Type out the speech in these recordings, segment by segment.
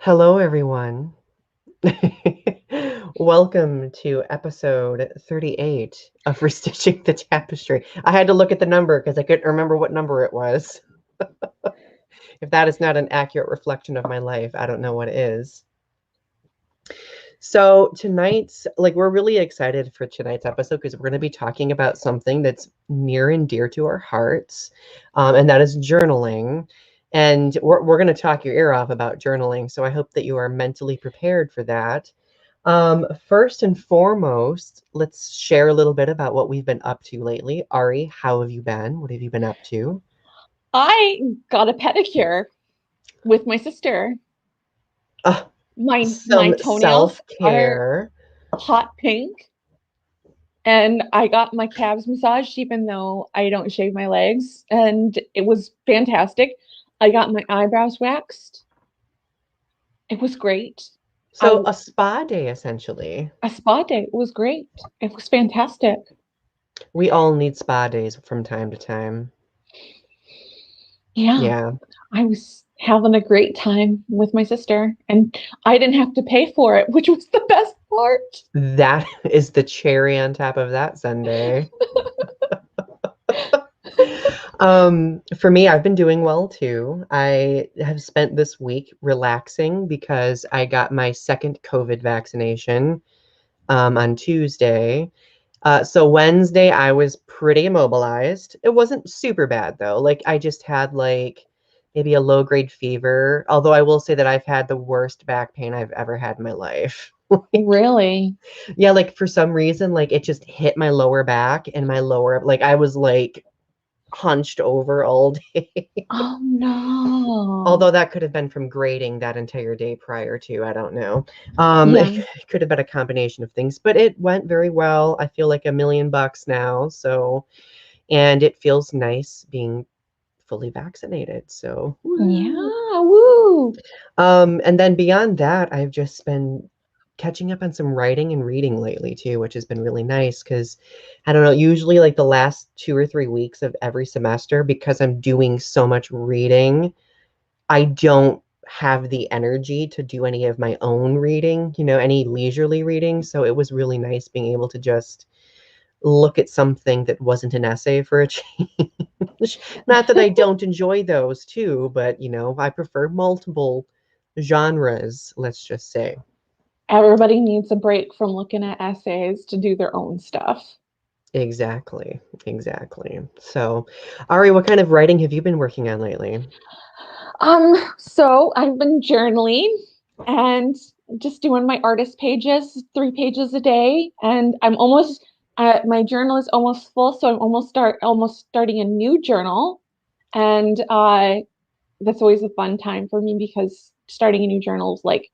Hello, everyone. Welcome to episode 38 of Restitching the Tapestry. I had to look at the number because I couldn't remember what number it was. If that is not an accurate reflection of my life, I don't know what is. So we're really excited for tonight's episode because we're going to be talking about something that's near and dear to our hearts, and that is journaling. And we're going to talk your ear off about journaling. So I hope that you are mentally prepared for that. First and foremost, let's share a little bit about what we've been up to lately. Ari, how have you been? What have you been up to? I got a pedicure with my sister. Uh, My some toenails are self-care. hot pink, and I got my calves massaged even though I don't shave my legs, and it was fantastic. I got my eyebrows waxed. It was great. I So a spa day, essentially. A spa day. It was great. It was fantastic. We all need spa days from time to time. Yeah, Yeah, I was having a great time with my sister, and I didn't have to pay for it, which was the best part. that is the cherry on top of that sundae. For me, I've been doing well too. I have spent this week relaxing because I got my second COVID vaccination on Tuesday. So Wednesday, I was pretty immobilized. It wasn't super bad though. Like I just had like maybe a low grade fever. Although I will say that I've had the worst back pain I've ever had in my life. Really? Yeah, like for some reason, like it just hit my lower back and my lower, like I was like hunched over all day. Oh no. Although that could have been from grading that entire day prior to, I don't know. Yeah. It could have been a combination of things, but it went very well. I feel like $1,000,000 now. So, and it feels nice being fully vaccinated. So, woo. Yeah. Woo. And then beyond that, I've just been catching up on some writing and reading lately too, which has been really nice because I don't know, usually like the last 2 or 3 weeks of every semester, because I'm doing so much reading, I don't have the energy to do any of my own reading, any leisurely reading. So it was really nice being able to just look at something that wasn't an essay for a change. Not that I don't enjoy those too, but I prefer multiple genres, let's just say. Everybody needs a break from looking at essays to do their own stuff. Exactly. Exactly. So, Ari, what kind of writing have you been working on lately? So I've been journaling and just doing my artist pages, 3 pages a day, and I'm almost my journal is almost full, so I'm almost starting a new journal, and that's always a fun time for me because starting a new journal is like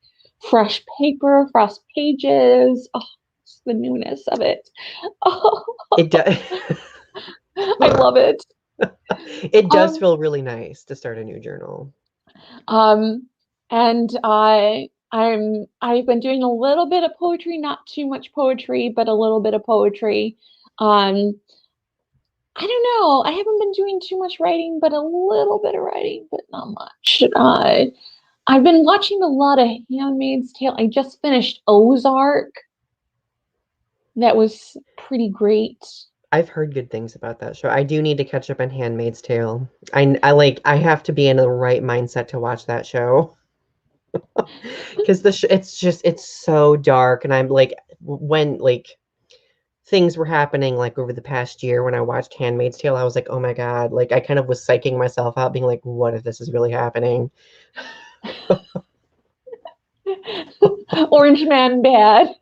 fresh paper, fresh pages. Oh, it's the newness of it. Oh, It does. I love it. It does Um, feel really nice to start a new journal. um, and I've been doing a little bit of poetry, not too much poetry, but a little bit of poetry. Um, I don't know. I haven't been doing too much writing, but a little bit of writing, but not much. I've been watching a lot of Handmaid's Tale. I just finished Ozark. That was pretty great. I've heard good things about that show. I do need to catch up on Handmaid's Tale. I have to be in the right mindset to watch that show because it's so dark, and I'm like when like things were happening like over the past year when I watched Handmaid's Tale, I was like, oh my God, like I kind of was psyching myself out, being like, what if this is really happening? Orange Man bad.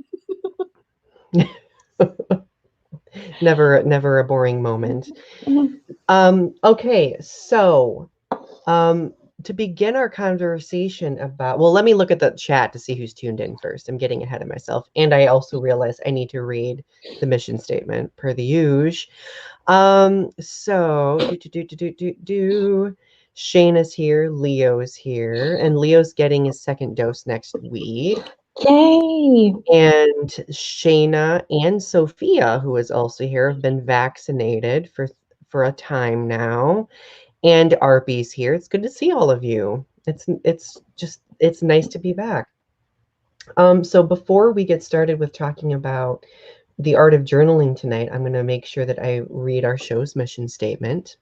Never a boring moment. Okay, so um, to begin our conversation about, well, let me look at the chat to see who's tuned in first. I'm getting ahead of myself. And I also realize I need to read the mission statement per the usual. So Shayna's here, Leo's here, and Leo's getting his second dose next week. Yay. And Shayna and Sophia, who is also here, have been vaccinated for a time now. And Arby's here. It's good to see all of you. It's nice to be back. So before we get started with talking about the art of journaling tonight, I'm going to make sure that I read our show's mission statement.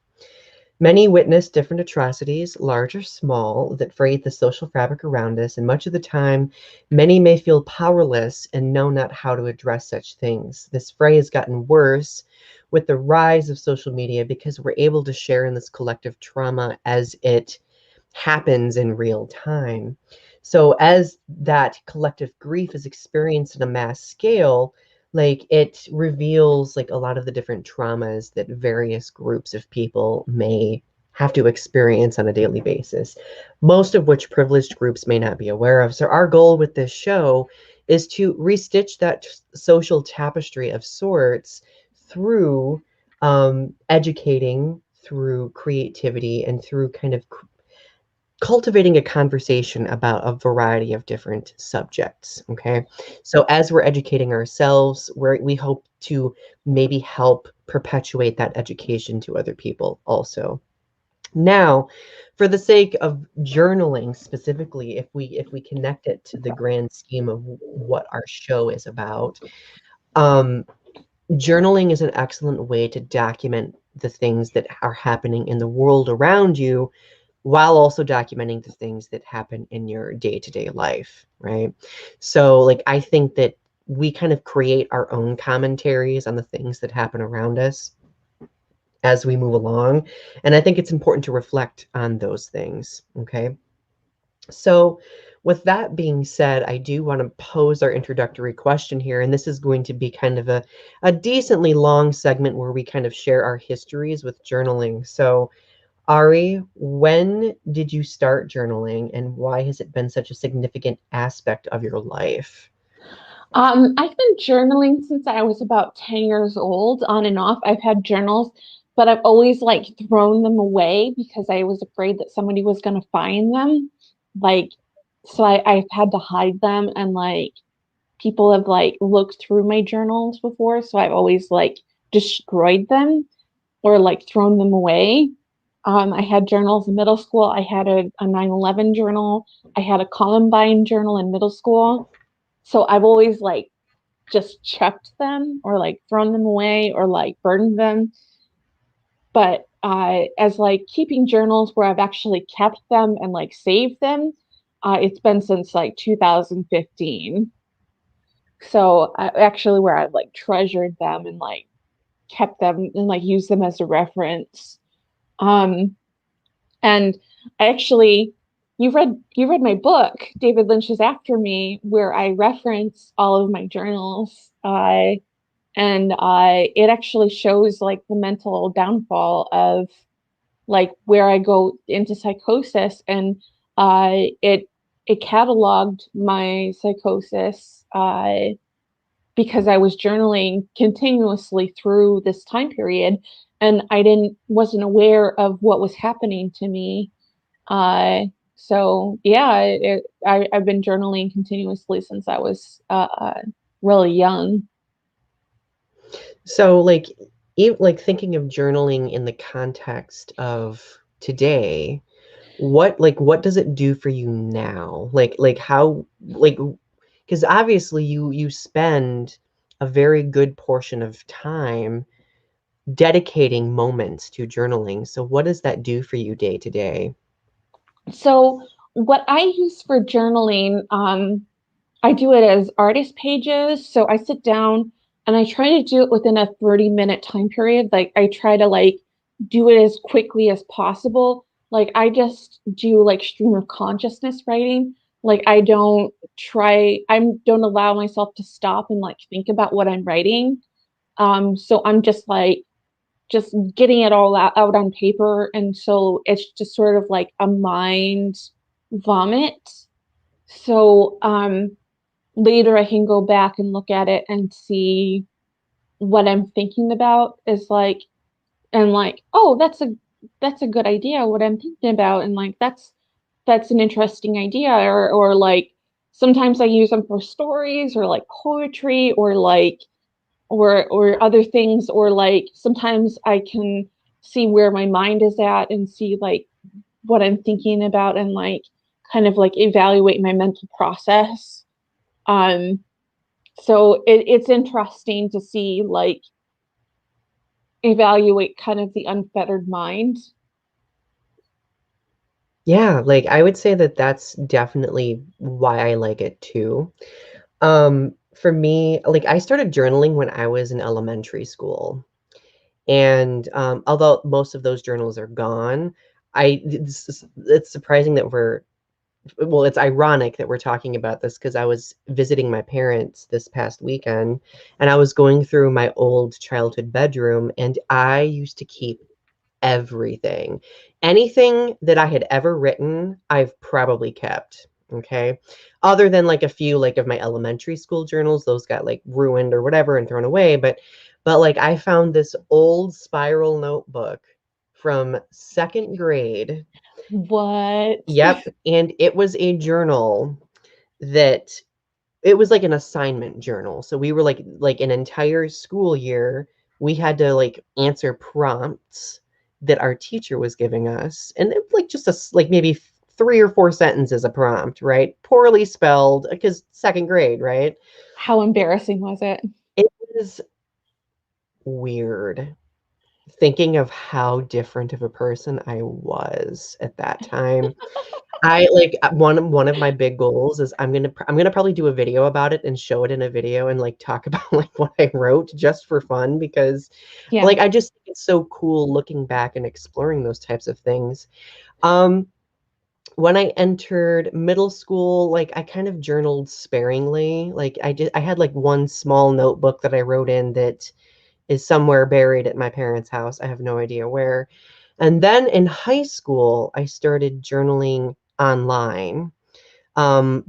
Many witness different atrocities, large or small, that fray the social fabric around us, and much of the time, many may feel powerless and know not how to address such things. This fray has gotten worse with the rise of social media because we're able to share in this collective trauma as it happens in real time. So as that collective grief is experienced on a mass scale, like it reveals like a lot of the different traumas that various groups of people may have to experience on a daily basis, most of which privileged groups may not be aware of. So our goal with this show is to restitch that social tapestry of sorts through educating, through creativity, and through kind of cultivating a conversation about a variety of different subjects. Okay. So as we're educating ourselves, we hope to maybe help perpetuate that education to other people also. Now, for the sake of journaling specifically, if we connect it to the grand scheme of what our show is about, um, journaling is an excellent way to document the things that are happening in the world around you while also documenting the things that happen in your day-to-day life, right? So like I think that we kind of create our own commentaries on the things that happen around us as we move along, and I think it's important to reflect on those things, okay? So with that being said, I do want to pose our introductory question here, and this is going to be kind of a decently long segment where we kind of share our histories with journaling. So Ari, when did you start journaling and why has it been such a significant aspect of your life? I've been journaling since I was about 10 years old, on and off. I've had journals, but I've always like thrown them away because I was afraid that somebody was going to find them. Like, so I've had to hide them, and like people have like looked through my journals before. So I've always like destroyed them or like thrown them away. I had journals in middle school. I had a 9/11 journal. I had a Columbine journal in middle school. So I've always like just chucked them or like thrown them away or like burned them. But as like keeping journals where I've actually kept them and like saved them, it's been since like 2015. So actually, where I've like treasured them and like kept them and like used them as a reference. Um, and I actually, you read my book, David Lynch's After Me, where I reference all of my journals. And it actually shows like the mental downfall of like where I go into psychosis, and it cataloged my psychosis because I was journaling continuously through this time period, and I didn't wasn't aware of what was happening to me. Uh, so yeah, I've been journaling continuously since I was really young. So like like thinking of journaling in the context of today, what does it do for you now? Like how like because obviously you spend a very good portion of time dedicating moments to journaling. So what does that do for you day to day? So what I use for journaling, I do it as artist pages. So I sit down and I try to do it within a 30-minute time period. Like I try to like do it as quickly as possible. Like I just do like stream of consciousness writing. Like I don't allow myself to stop and like think about what I'm writing. So I'm just like just getting it all out on paper. And so it's just sort of like a mind vomit. So later I can go back and look at it and see what I'm thinking about is like, and like, oh, that's a good idea what I'm thinking about, and like that's an interesting idea, or like sometimes I use them for stories or like poetry or like or other things, or like sometimes I can see where my mind is at and see like what I'm thinking about, and like kind of like evaluate my mental process. Um, so it's interesting to see like evaluate kind of the unfettered mind. Yeah, like I would say that that's definitely why I like it too. For me, like I started journaling when I was in elementary school. And although most of those journals are gone, it's surprising that it's ironic that we're talking about this because I was visiting my parents this past weekend and I was going through my old childhood bedroom and I used to keep everything. Anything that I had ever written, I've probably kept. Okay. Other than like a few like of my elementary school journals, those got like ruined or whatever and thrown away. But like I found this old spiral notebook from second grade. What? Yep. And it was a journal that it was like an assignment journal. So we were like an entire school year, we had to like answer prompts that our teacher was giving us. And it, like just like maybe 3 or 4 sentences a prompt, right? Poorly spelled because second grade, right? How embarrassing was it? It was weird thinking of how different of a person I was at that time. I like one of my big goals is I'm gonna probably do a video about it and show it in a video and like talk about like what I wrote just for fun because Yeah. like I just think it's so cool looking back and exploring those types of things. Um, when I entered middle school, like I kind of journaled sparingly. Like I had like one small notebook that I wrote in that is somewhere buried at my parents' house. I have no idea where. And then in high school, I started journaling online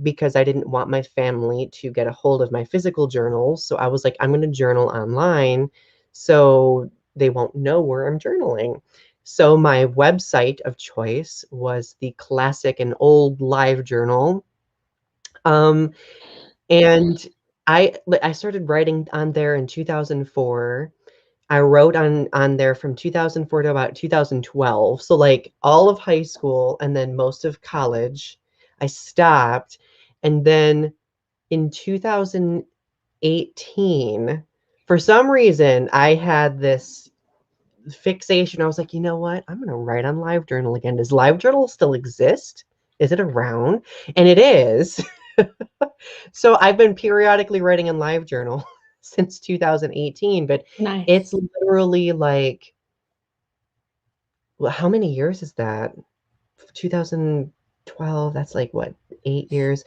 because I didn't want my family to get a hold of my physical journals. So I was like, I'm going to journal online so they won't know where I'm journaling. So my website of choice was the classic and old live journal. Um, and I started writing on there in 2004. I wrote on there from 2004 to about 2012. So like all of high school and then most of college, I stopped. And then in 2018, for some reason, I had this fixation. I was like, you know what? I'm going to write on LiveJournal again. Does LiveJournal still exist? Is it around? And it is. So I've been periodically writing in LiveJournal since 2018, but Nice. it's literally like, well, how many years is that? 2012, that's like what, 8 years?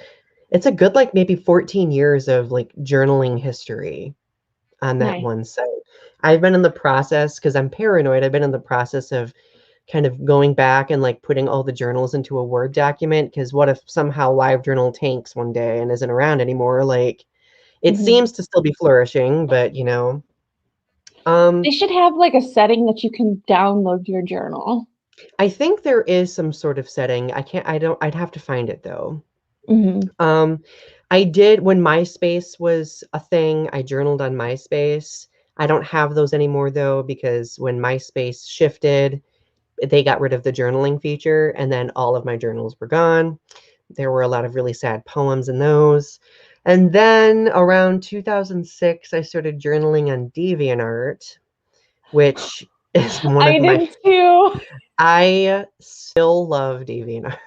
It's a good like maybe 14 years of like journaling history on that Nice. one site. I've been in the process because I'm paranoid. I've been in the process of kind of going back and like putting all the journals into a Word document because what if somehow LiveJournal tanks one day and isn't around anymore? Like it Mhm. seems to still be flourishing, but They um, should have like a setting that you can download your journal. I think there is some sort of setting. I'd have to find it though. Hmm. Um, I did when MySpace was a thing, I journaled on MySpace. I don't have those anymore though, because when MySpace shifted, they got rid of the journaling feature, and then all of my journals were gone. There were a lot of really sad poems in those. And then around 2006, I started journaling on DeviantArt, which is one I of my, did too. I still love DeviantArt.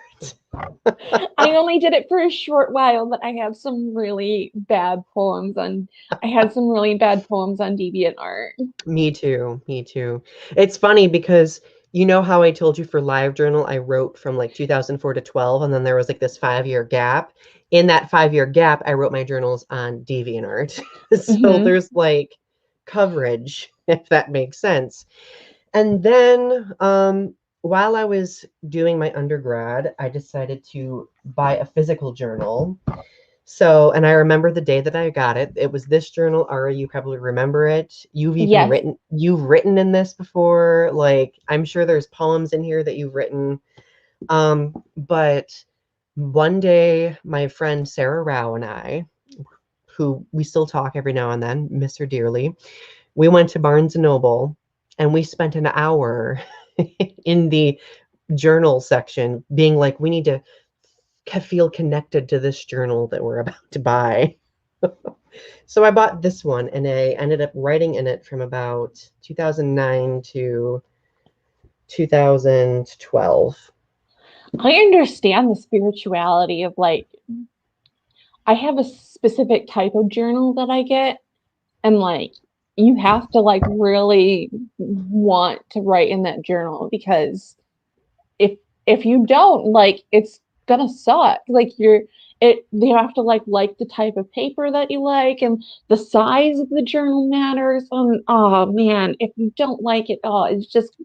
I only did it for a short while, but I have some really bad poems on I had some really bad poems on DeviantArt. Me too. Me too. It's funny because you know how I told you for LiveJournal, I wrote from like 2004 to 12, and then there was like this 5 year gap. In that 5 year gap, I wrote my journals on DeviantArt. So Hmm. there's like coverage, if that makes sense. And then while I was doing my undergrad, I decided to buy a physical journal. So, and I remember the day that I got it. It was this journal, Ara, you probably remember it. Yes. You've written in this before. Like, I'm sure there's poems in here that you've written. But one day, my friend Sarah Rao and I, who we still talk every now and then, miss her dearly, we went to Barnes and Noble and we spent an hour in the journal section being like, we need to feel connected to this journal that we're about to buy. So I bought this one and I ended up writing in it from about 2009 to 2012. I understand the spirituality of like, I have a specific type of journal that I get, and like, you have to like really want to write in that journal because if if you don't, like, it's gonna suck. Like you have to like the type of paper that you like, and the size of the journal matters. Oh man, if you don't like it, oh,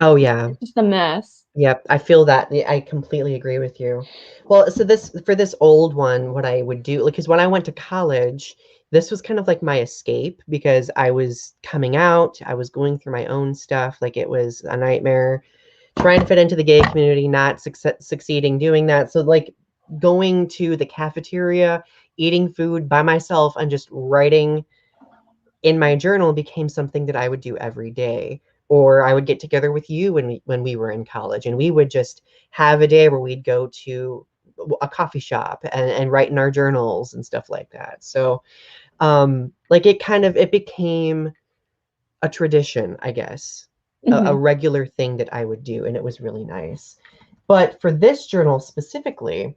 Oh yeah. it's just a mess. Yep, I feel that. I completely agree with you. Well, so this for this old one, what I would do, like, because when I went to college, this was kind of like my escape because I was coming out, I was going through my own stuff, like it was a nightmare trying to fit into the gay community, not succeeding doing that. So like going to the cafeteria, eating food by myself, and just writing in my journal became something that I would do every day. Or I would get together with you when we were in college, and we would just have a day where we'd go to a coffee shop and write in our journals and stuff like that. So like it became a tradition, I guess, a Mhm. regular thing that I would do, and it was really nice. But for this journal specifically,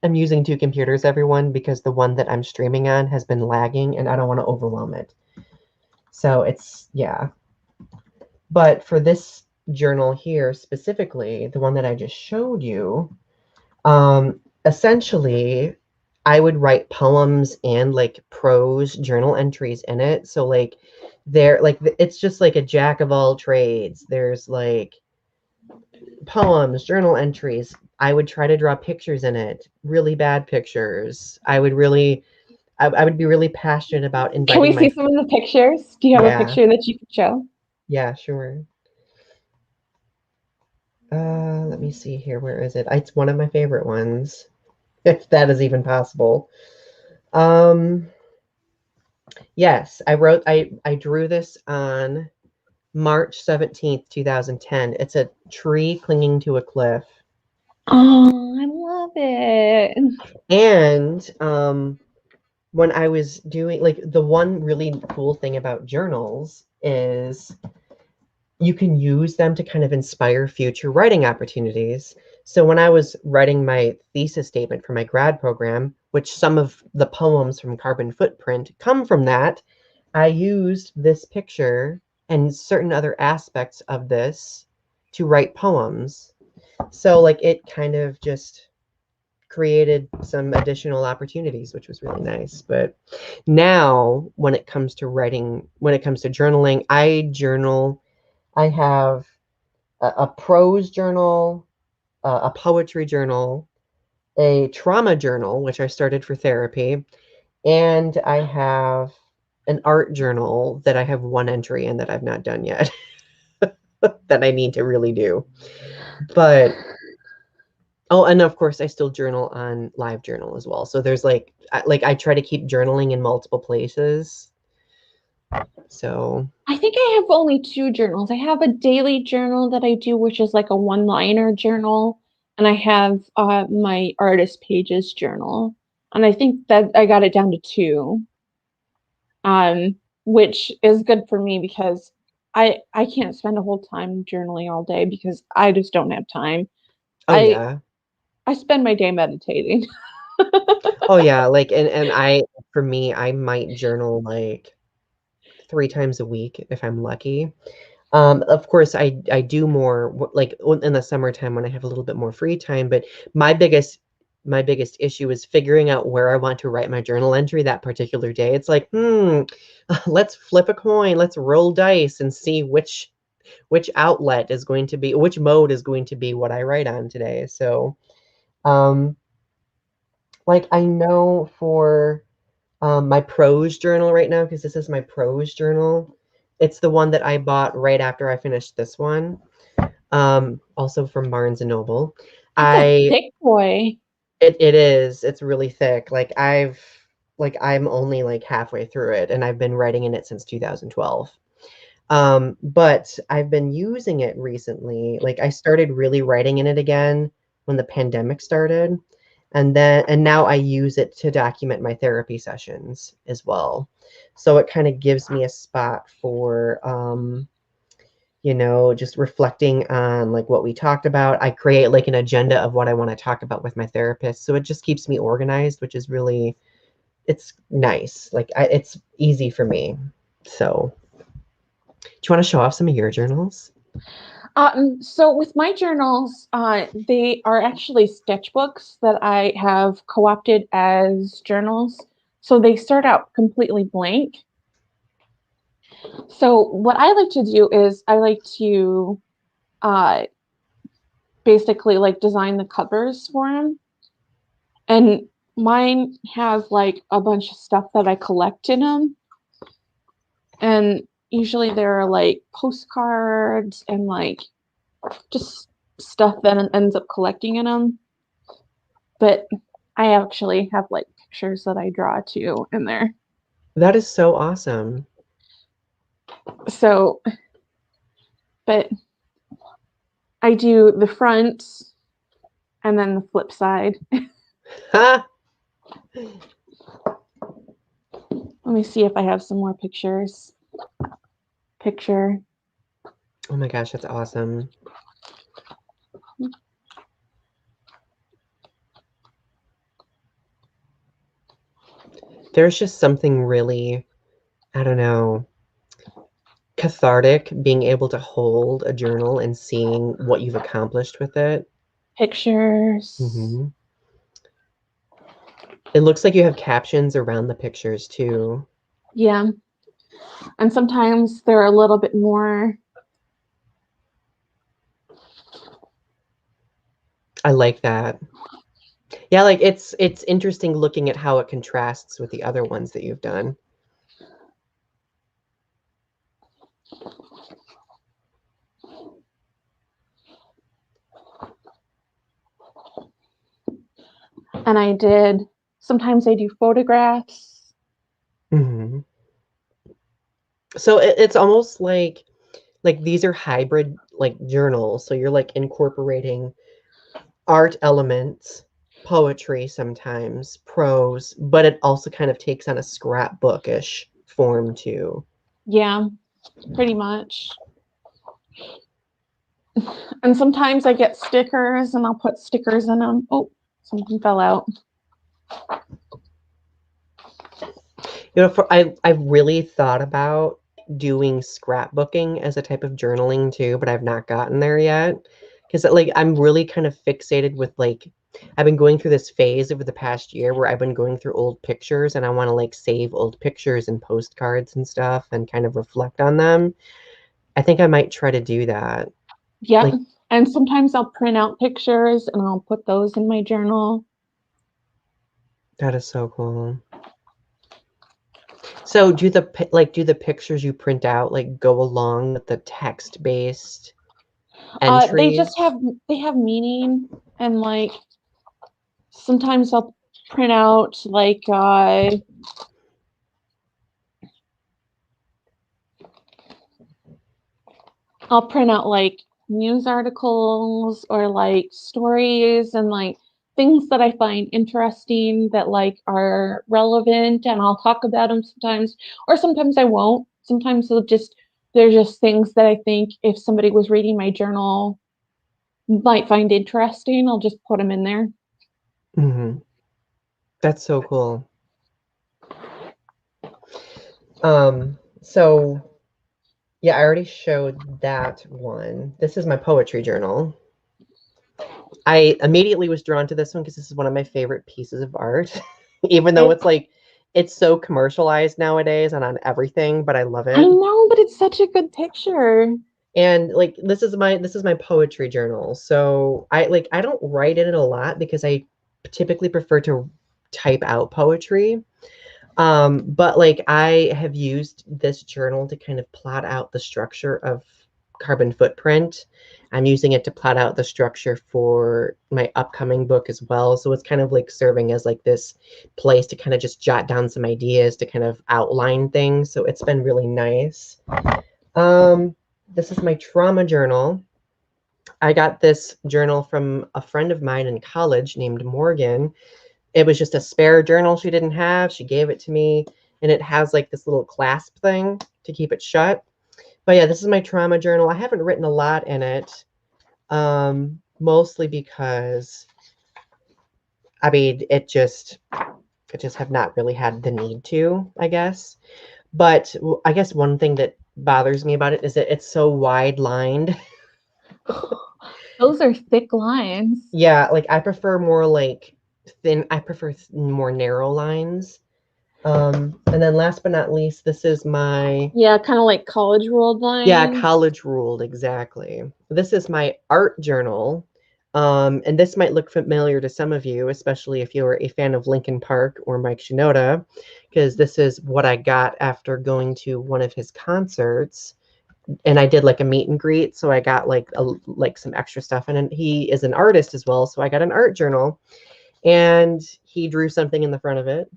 I'm using two computers, everyone, because the one that I'm streaming on has been lagging and I don't want to overwhelm it. So it's, yeah. But for this journal here specifically, the one that I just showed you, essentially, I would write poems and like prose journal entries in it. So like there, like it's just like a jack of all trades. There's like poems, journal entries. I would try to draw pictures in it, really bad pictures. I would be really passionate about Can we inviting my, see some of the pictures? Do you have a yeah, picture that you could show? yeah, sure. Let me see here. Where is it? It's one of my favorite ones, if that is even possible. Um, yes, I drew this on March 17th, 2010. It's a tree clinging to a cliff. Oh, I love it. And when I was doing like the one really cool thing about journals is you can use them to kind of inspire future writing opportunities. So when I was writing my thesis statement for my grad program, which some of the poems from Carbon Footprint come from that, I used this picture and certain other aspects of this to write poems. So like it kind of just created some additional opportunities, which was really nice. But now when it comes to writing, when it comes to journaling, I have a prose journal, a poetry journal, a trauma journal, which I started for therapy, and I have an art journal that I have one entry in that I've not done yet that I need to really do. But oh, and of course I still journal on Live Journal as well. So there's like I try to keep journaling in multiple places. So, I think I have only two journals. I have a daily journal that I do, which is like a one-liner journal, and I have my artist pages journal. And I think that I got it down to two, um, which is good for me because I can't spend a whole time journaling all day because I just don't have time. oh I yeah. I spend my day meditating. Oh yeah, like and I for me I might journal like 3 times a week if I'm lucky. Of course, I do more like in the summertime when I have a little bit more free time. But my biggest my biggest issue is figuring out where I want to write my journal entry that particular day. It's like, let's flip a coin, let's roll dice and see which outlet is going to be which mode is going to be what I write on today. So, um, like I know for my prose journal right now, because this is my prose journal. It's the one that I bought right after I finished this one. Also from Barnes and Noble. It's a I thick boy. it is. It's really thick. I'm only like halfway through it and I've been writing in it since 2012. But I've been using it recently. Like I started really writing in it again when the pandemic started. And now I use it to document my therapy sessions as well. So it kind of gives me a spot for, just reflecting on like what we talked about. I create like an agenda of what I want to talk about with my therapist. So it just keeps me organized, which is really, it's nice. Like it's easy for me. So do you want to show off some of your journals? So with my journals, they are actually sketchbooks that I have co-opted as journals. So they start out completely blank. So what I like to do is I like to uh, basically like design the covers for them. And mine have like a bunch of stuff that I collect in them. And usually there are like postcards and like just stuff that ends up collecting in them. But I actually have like pictures that I draw too in there. That is so awesome. So, but I do the front and then the flip side. Ha! Let me see if I have some more pictures. Picture. Oh my gosh, that's awesome. There's just something really, I don't know, cathartic being able to hold a journal and seeing what you've accomplished with it. Pictures. Hmm. It looks like you have captions around the pictures too. Yeah. And sometimes they're a little bit more. I like that. Yeah, like it's interesting looking at how it contrasts with the other ones that you've done. And sometimes I do photographs. Hmm. So it's almost like these are hybrid like journals. So you're like incorporating art elements, poetry sometimes, prose, but it also kind of takes on a scrapbookish form too. Yeah, pretty much. And sometimes I get stickers and I'll put stickers in them. Oh, something fell out. I've really thought about doing scrapbooking as a type of journaling too, but I've not gotten there yet. Because like I'm really kind of fixated with like I've been going through this phase over the past year where I've been going through old pictures and I want to like save old pictures and postcards and stuff and kind of reflect on them. I think I might try to do that. Yep. Like And sometimes I'll print out pictures and I'll put those in my journal. that is so cool. So do the pictures you print out like go along with the text-based They just entries? have meaning, and like sometimes I'll print out like I'll print out like news articles or like stories and like things that I find interesting that like are relevant, and I'll talk about them sometimes, or sometimes I won't. Sometimes they're just things that I think if somebody was reading my journal might find interesting, I'll just put them in there. Hmm. That's so cool. So yeah, I already showed that one. This is my poetry journal. I immediately was drawn to this one because this is one of my favorite pieces of art, even though It, it's like it's so commercialized nowadays and on everything, but I love I it. know, but it's such a good picture. And like this is my poetry journal. So I don't write in it a lot because I typically prefer to type out poetry. But like I have used this journal to kind of plot out the structure of carbon footprint. I'm using it to plot out the structure for my upcoming book as well. So it's kind of like serving as like this place to kind of just jot down some ideas to kind of outline things. So it's been really nice. Um, this is my trauma journal. I got this journal from a friend of mine in college named Morgan. It was just a spare journal she didn't have. She gave it to me, and it has like this little clasp thing to keep it shut. But yeah, this is my trauma journal. I haven't written a lot in it, mostly because I mean I just have not really had the need to, I guess. But I guess one thing that bothers me about it is that it's so wide lined. Those are thick lines. Yeah, like I prefer more like thin, I prefer more narrow lines. And then last but not least, this is my, Yeah, kind of like college ruled yeah, lines. college ruled, exactly. This is my art journal. And this might look familiar to some of you, especially if you're a fan of Linkin Park or Mike Shinoda, because this is what I got after going to one of his concerts. And I did like a meet and greet, so I got like some extra stuff. And he is an artist as well, so I got an art journal, and he drew something in the front of it,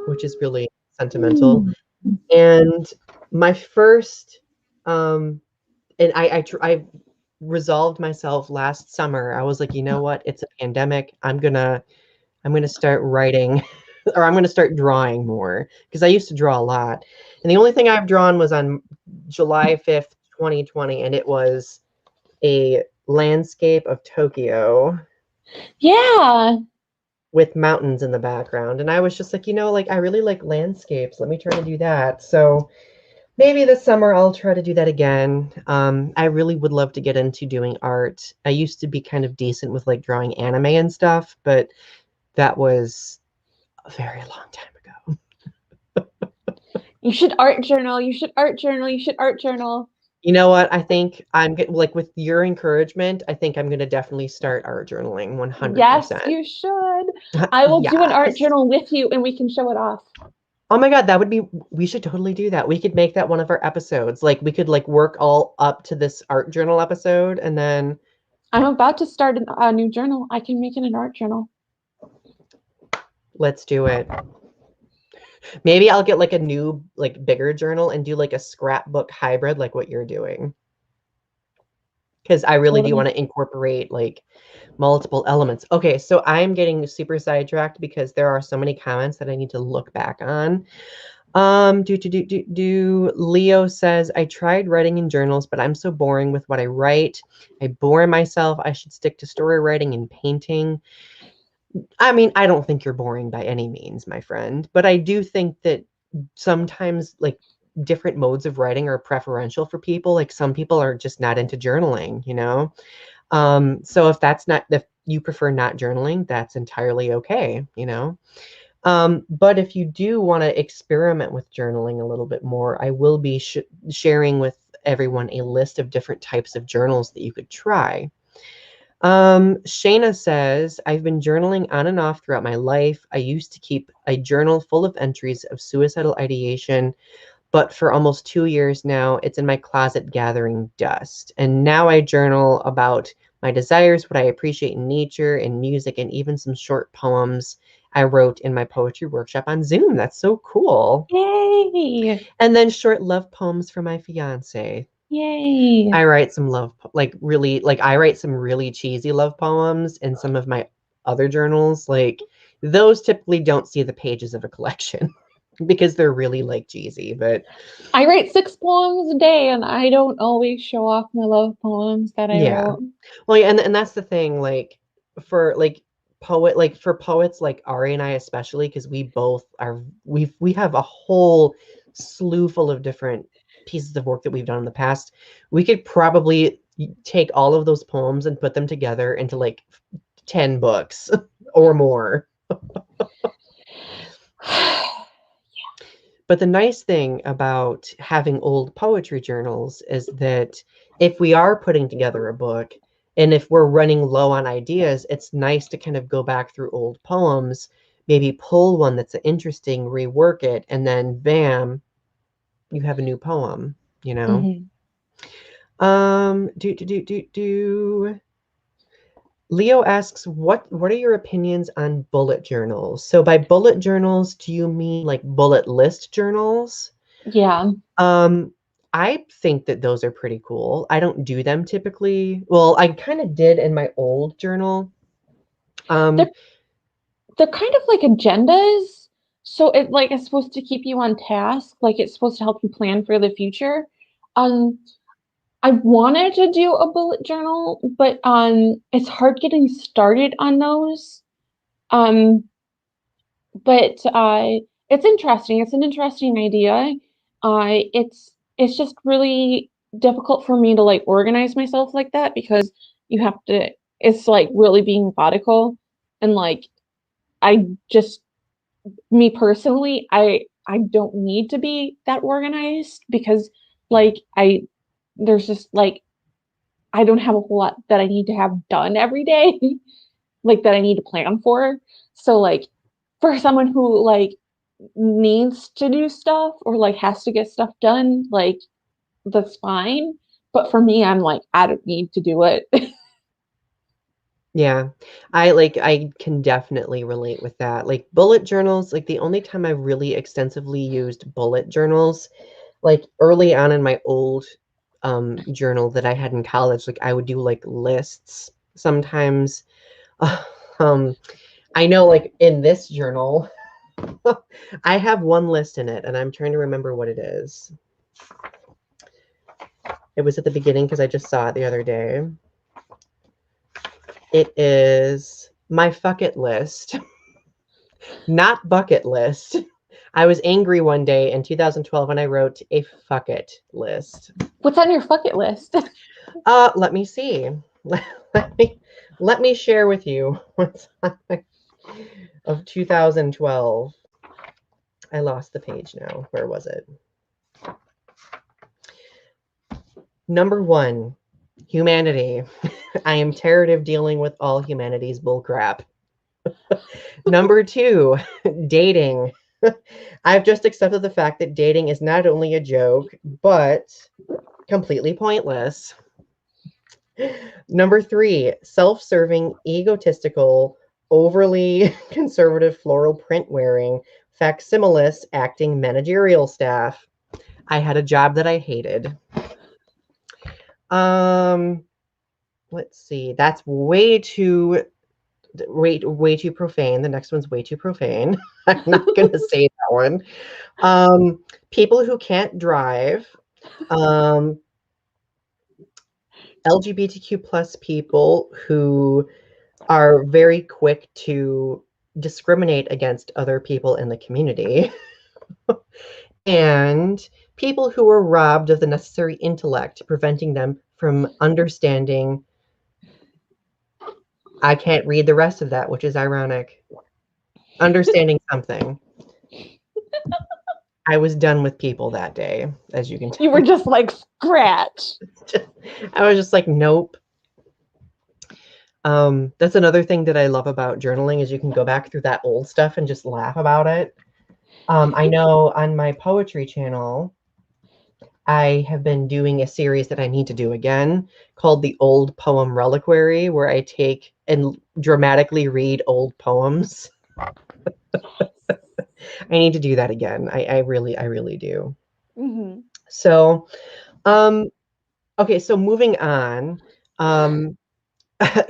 which is really sentimental. Mm. And my first, and I resolved myself last summer. I was like, you know what? It's a pandemic. I'm gonna start writing, or I'm gonna start drawing more because I used to draw a lot. And the only thing I've drawn was on July 5th, 2020, and it was a landscape of Tokyo Yeah. with mountains in the background. And I was just like, like I really like landscapes. Let me try to do that. So maybe this summer I'll try to do that again. I really would love to get into doing art. I used to be kind of decent with like drawing anime and stuff, but that was a very long time ago. You should art journal. You should art journal. You should art journal. You know what? I think I'm like with your encouragement, I think I'm gonna definitely start art journaling Yes, 100%. you should. I will do an art Yes. journal with you and we can show it off. Oh my God, that would be, we should totally do that. We could make that one of our episodes. Like we could like work all up to this art journal episode and then I'm about to start a new journal. I can make it an art journal. let's do it. Maybe I'll get like a new, like bigger journal and do like a scrapbook hybrid, like what you're doing. Because I really do Totally. want to incorporate like multiple elements. Okay, so I'm getting super sidetracked because there are so many comments that I need to look back on. Leo says, I tried writing in journals, but I'm so boring with what I write. I bore myself. I should stick to story writing and painting. I mean, I don't think you're boring by any means, my friend, but I do think that sometimes like different modes of writing are preferential for people. Like some people are just not into journaling, you know? So if you prefer not journaling, that's entirely okay, you know? But if you do want to experiment with journaling a little bit more, I will be sharing with everyone a list of different types of journals that you could try. Shayna says, I've been journaling on and off throughout my life. I used to keep a journal full of entries of suicidal ideation, but for almost 2 years now, it's in my closet gathering dust. And now I journal about my desires, what I appreciate in nature and music, and even some short poems I wrote in my poetry workshop on Zoom. That's so cool. Yay. And then short love poems for my fiance. Yay. I write some I write some really cheesy love poems in some of my other journals. Like those typically don't see the pages of a collection because they're really like cheesy, but I write 6 poems a day and I don't always show off my love poems that I yeah. wrote. Well, yeah, and that's the thing, like for like for poets like Ari and I especially, because we have a whole slew full of different pieces of work that we've done in the past. We could probably take all of those poems and put them together into like 10 books or more. But the nice thing about having old poetry journals is that if we are putting together a book and if we're running low on ideas, it's nice to kind of go back through old poems, maybe pull one that's interesting, rework it, and then bam, you have a new poem, you know? Mhm. Do, do, do, do, do. Leo asks, what are your opinions on bullet journals? So by bullet journals, do you mean like bullet list journals? Yeah. Um, I think that those are pretty cool. I don't do them typically. Well, I kind of did in my old journal. Um, They're they're kind of like agendas. So it like is supposed to keep you on task, like it's supposed to help you plan for the future. Um, I wanted to do a bullet journal, but it's hard getting started on those. Um, but it's interesting. It's an interesting idea. It's just really difficult for me to like organize myself like that because you have to. It's like really being methodical, and like I just me personally, I don't need to be that organized because like I there's just like I don't have a whole lot that I need to have done every day, like that I need to plan for. So like for someone who like needs to do stuff or like has to get stuff done, like that's fine. But for me, I'm like, I don't need to do it. yeah, I can definitely relate with that. Like bullet journals, like the only time I really extensively used bullet journals, like early on in my old journal that I had in college, like I would do like lists sometimes. Um, I know like in this journal, I have one list in it and I'm trying to remember what it is. It was at the beginning because I just saw it the other day. It is my fuck it list, not bucket list. I was angry one day in 2012 and I wrote a fuck it list. What's on your bucket list? Let me see. Let me let me share with you what's on of 2012. I lost the page now. Where was it? Number 1, humanity. I am tired of dealing with all humanity's bullcrap. Number 2, dating. I've just accepted the fact that dating is not only a joke, but completely pointless. Number 3, self-serving, egotistical, overly conservative floral print wearing, facsimilist acting managerial staff. I had a job that I hated. Let's see. That's way too profane. The next one's way too profane. I'm not gonna say that one. People who can't drive. Um, LGBTQ plus people who are very quick to discriminate against other people in the community. And people who are robbed of the necessary intellect, preventing them from understanding. I can't read the rest of that, which is ironic. Understanding something. I was done with people that day, as you can You were tell. just like scratch. I was just like, nope. That's another thing that I love about journaling is you can go back through that old stuff and just laugh about it. I know on my poetry channel, I have been doing a series that I need to do again called the Old Poem Reliquary, where I take and dramatically read old poems. I need to do that again. I really do. Mm-hmm. So, okay, so moving on. Um,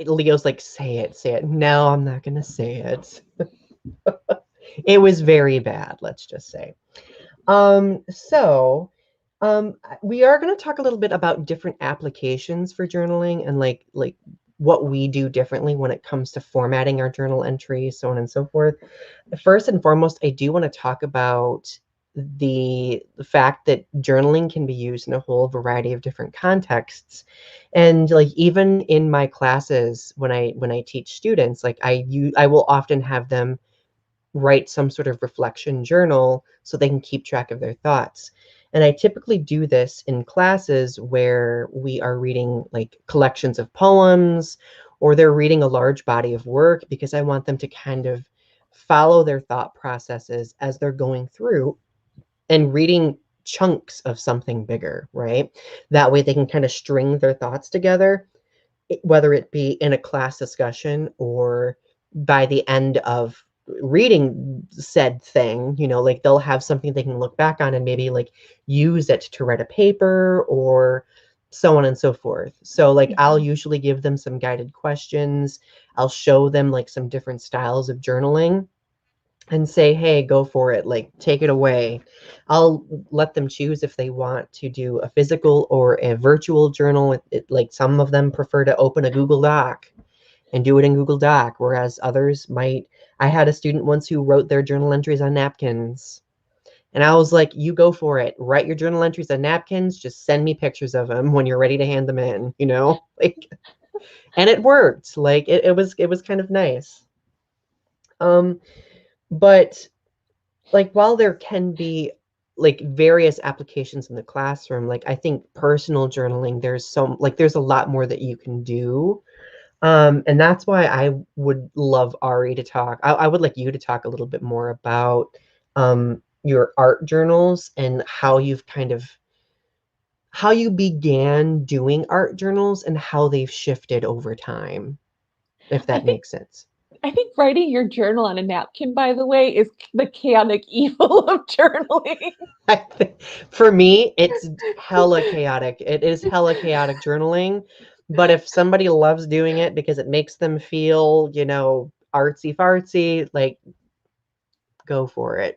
Leo's like, say it, say it. No, I'm not gonna say it. It was very bad, let's just say. So we are going to talk a little bit about different applications for journaling and like what we do differently when it comes to formatting our journal entries, so on and so forth. First and foremost, I do want to talk about the fact that journaling can be used in a whole variety of different contexts. And like even in my classes when I teach students, like I will often have them write some sort of reflection journal so they can keep track of their thoughts. And I typically do this in classes where we are reading like collections of poems or they're reading a large body of work because I want them to kind of follow their thought processes as they're going through and reading chunks of something bigger, right? That way they can kind of string their thoughts together, whether it be in a class discussion or by the end of reading said thing, like they'll have something they can look back on and maybe like use it to write a paper or so on and so forth. So like I'll Mhm. usually give them some guided questions. I'll show them like some different styles of journaling and say, hey, go for it. Like, take it away. I'll let them choose if they want to do a physical or a virtual journal. Like, some of them prefer to open a Google Doc and do it in Google Doc, whereas others might. I had a student once who wrote their journal entries on napkins. And I was like, you go for it. Write your journal entries on napkins. Just send me pictures of them when you're ready to hand them in, Like, and it worked. Like it was kind of nice. Um, but like while there can be like various applications in the classroom, like I think personal journaling, there's a lot more that you can do. And that's why I would love Ari to talk. I would like you to talk a little bit more about your art journals and how you began doing art journals and how they've shifted over time, if I that think makes sense. I think writing your journal on a napkin, by the way, is the chaotic evil of journaling. I think for me, it's hella chaotic. It is hella chaotic journaling. But if somebody loves doing it because it makes them feel, artsy fartsy, like go for it.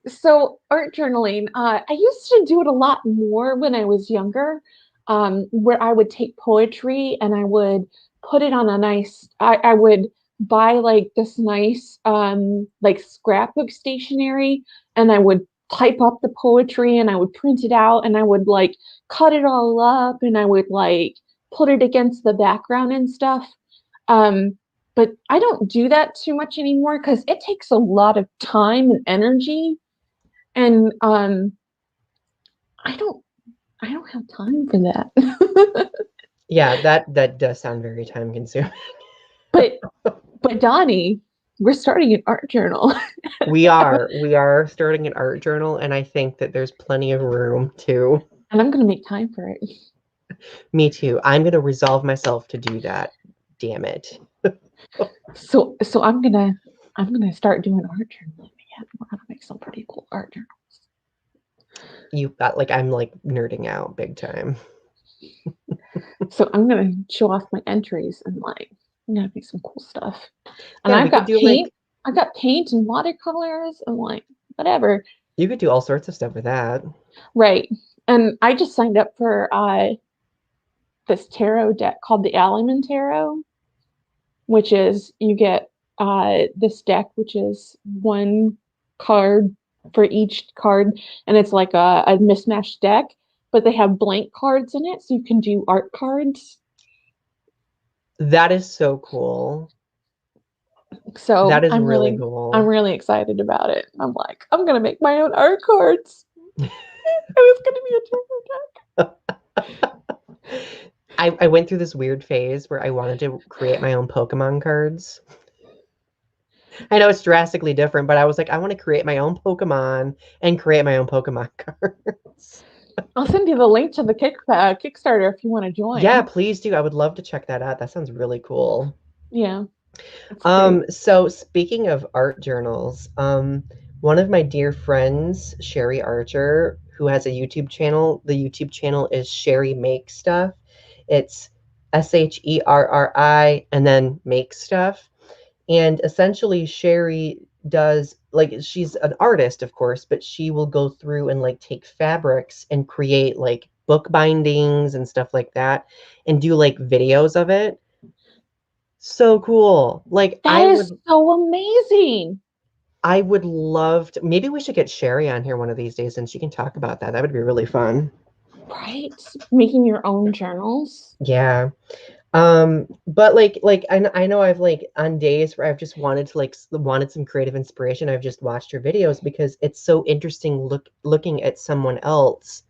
So art journaling, I used to do it a lot more when I was younger, where I would take poetry and I would put it on I would buy like this nice like scrapbook stationery and I would type up the poetry and I would print it out and I would like cut it all up and I would like put it against the background and stuff. Um, but I don't do that too much anymore because it takes a lot of time and energy, and I don't I don't have time for that. Yeah, that does sound very time consuming. but but Donnie, we're starting an art journal, We are starting an art journal, and I think that there's plenty of room to. and I'm gonna make time for it. Me too. I'm gonna resolve myself to do that. Damn it. So I'm gonna start doing art journaling again. We're gonna make some pretty cool art journals. You got like I'm like nerding out big time. So I'm gonna show off my entries and like I'm gonna make some cool stuff. And Yeah, we could do like I've got paint and watercolors and like whatever. you could do all sorts of stuff with that. Right. And I just signed up for this tarot deck called the Alliman Tarot, which is you get this deck, which is one card for each card, and it's like a mismatched deck, but they have blank cards in it, so you can do art cards. That is so cool. That So is really I'm cool. really excited about it. I'm like, I'm gonna make my own art cards. And it's gonna be a tarot deck. I went through this weird phase where I wanted to create my own Pokemon cards. I know it's drastically different, but I was like, I want to create my own Pokemon and create my own Pokemon cards. I'll send you the link to the Kickstarter if you want to Yeah, join. please do. I would love to check that out. That sounds really cool. Yeah, it's great. So speaking of art journals, one of my dear friends, Sherry Archer, who has a YouTube channel, the YouTube channel is Sherry Make Stuff. It's Sherri and then make stuff. And essentially Sherry does like she's an artist, of course, but she will go through and like take fabrics and create like book bindings and stuff like that and do like videos of it. So cool. Like That is so amazing, I would love to. Maybe we should get Sherry on here one of these days and she can talk about that. That would be really fun. right? Making your own journals. Yeah. But I know I've like on days where I've just wanted to wanted some creative inspiration. I've just watched her videos because it's so interesting looking at someone else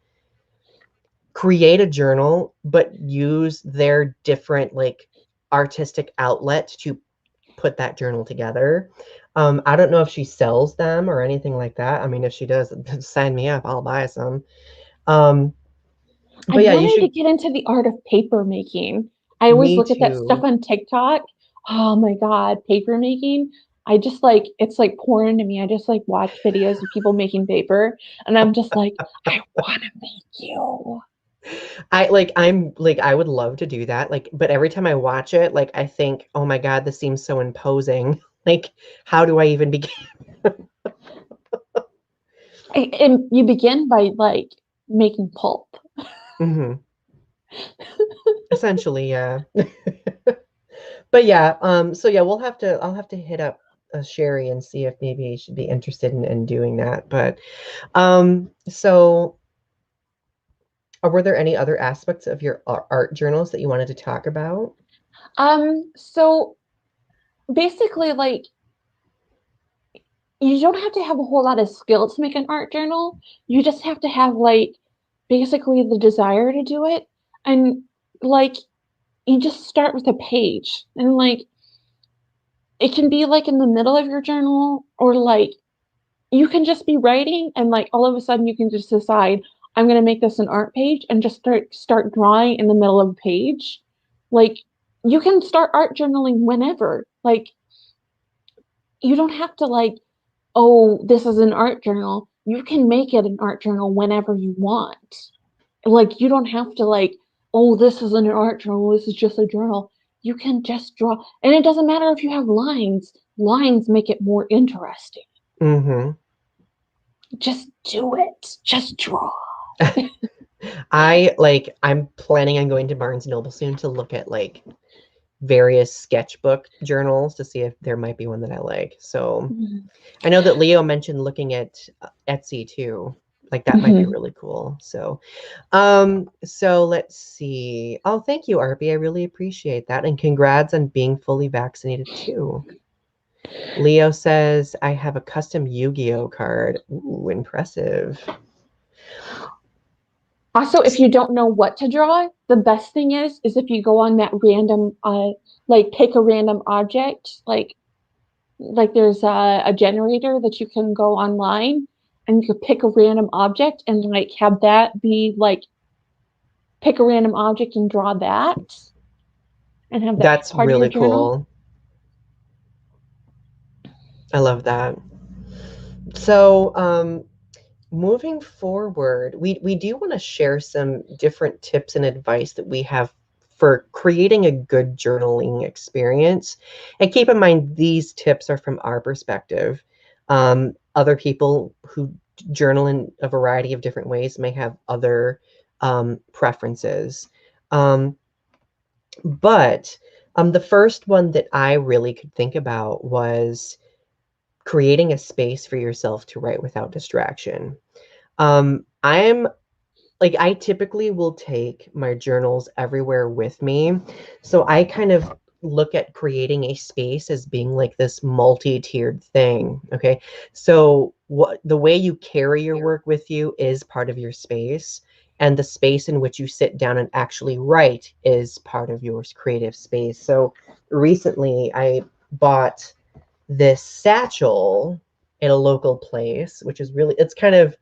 create a journal, but use their different like artistic outlet to put that journal together. I don't know if she sells them or anything like that. I mean, if she does, sign me up. I'll buy some. Um, but I've yeah, you wanted to should. get into the art of paper making. I always Me look at that stuff too. on TikTok. Oh my God, paper making. I just like, it's like porn to me. I just like watch videos of people making paper, and I'm just like, I want to make you. I would love to do that. Like, but every time I watch it, like I think, oh my God, this seems so imposing. Like, how do I even begin? And you begin by like making pulp. Hmm. Essentially, yeah. But yeah, so yeah, I'll have to hit up Sherry and see if maybe she'd be interested in doing that. But so were there any other aspects of your art journals that you wanted to talk about? So basically, like, you don't have to have a whole lot of skill to make an art journal. You just have to have like basically the desire to do it. And like, you just start with a page, and like it can be like in the middle of your journal, or like you can just be writing, and like all of a sudden you can just decide, I'm going to make this an art page, and just start drawing in the middle of a page. Like, you can start art journaling whenever. Like, you don't have to like, oh, this is an art journal. You can make it an art journal whenever you want. Like, you don't have to like, oh, this is an art journal, this is just a journal. You can just draw, and it doesn't matter if you have lines. Lines make it more interesting. Hmm. Just do it. Just draw. I'm planning on going to Barnes& Noble soon to look at like various sketchbook journals to see if there might be one that I like. So I know that Leo mentioned looking at Etsy too. Like that might be Mm-hmm. really cool. So let's see. Oh, thank you, Arby. I really appreciate that. And congrats on being fully vaccinated too. Leo says, I have a custom Yu-Gi-Oh card. Ooh, impressive. Also, if you don't know what to draw, the best thing is if you go on that random, like pick a random object, like there's a generator that you can go online, and you could pick a random object and like have that be like, pick a random object and draw that, and have that That's part of your really journal. cool. I love that. So, moving forward, we do want to share some different tips and advice that we have for creating a good journaling experience. And keep in mind, these tips are from our perspective. Other people who journal in a variety of different ways may have other preferences. Um, but the first one that I really could think about was creating a space for yourself to write without distraction. I'm like, I typically will take my journals everywhere with me. So I kind of look at creating a space as being like this multi-tiered thing. Okay. So what the way you carry your work with you is part of your space. And the space in which you sit down and actually write is part of your creative space. So recently I bought this satchel in a local place, which is really, it's kind of,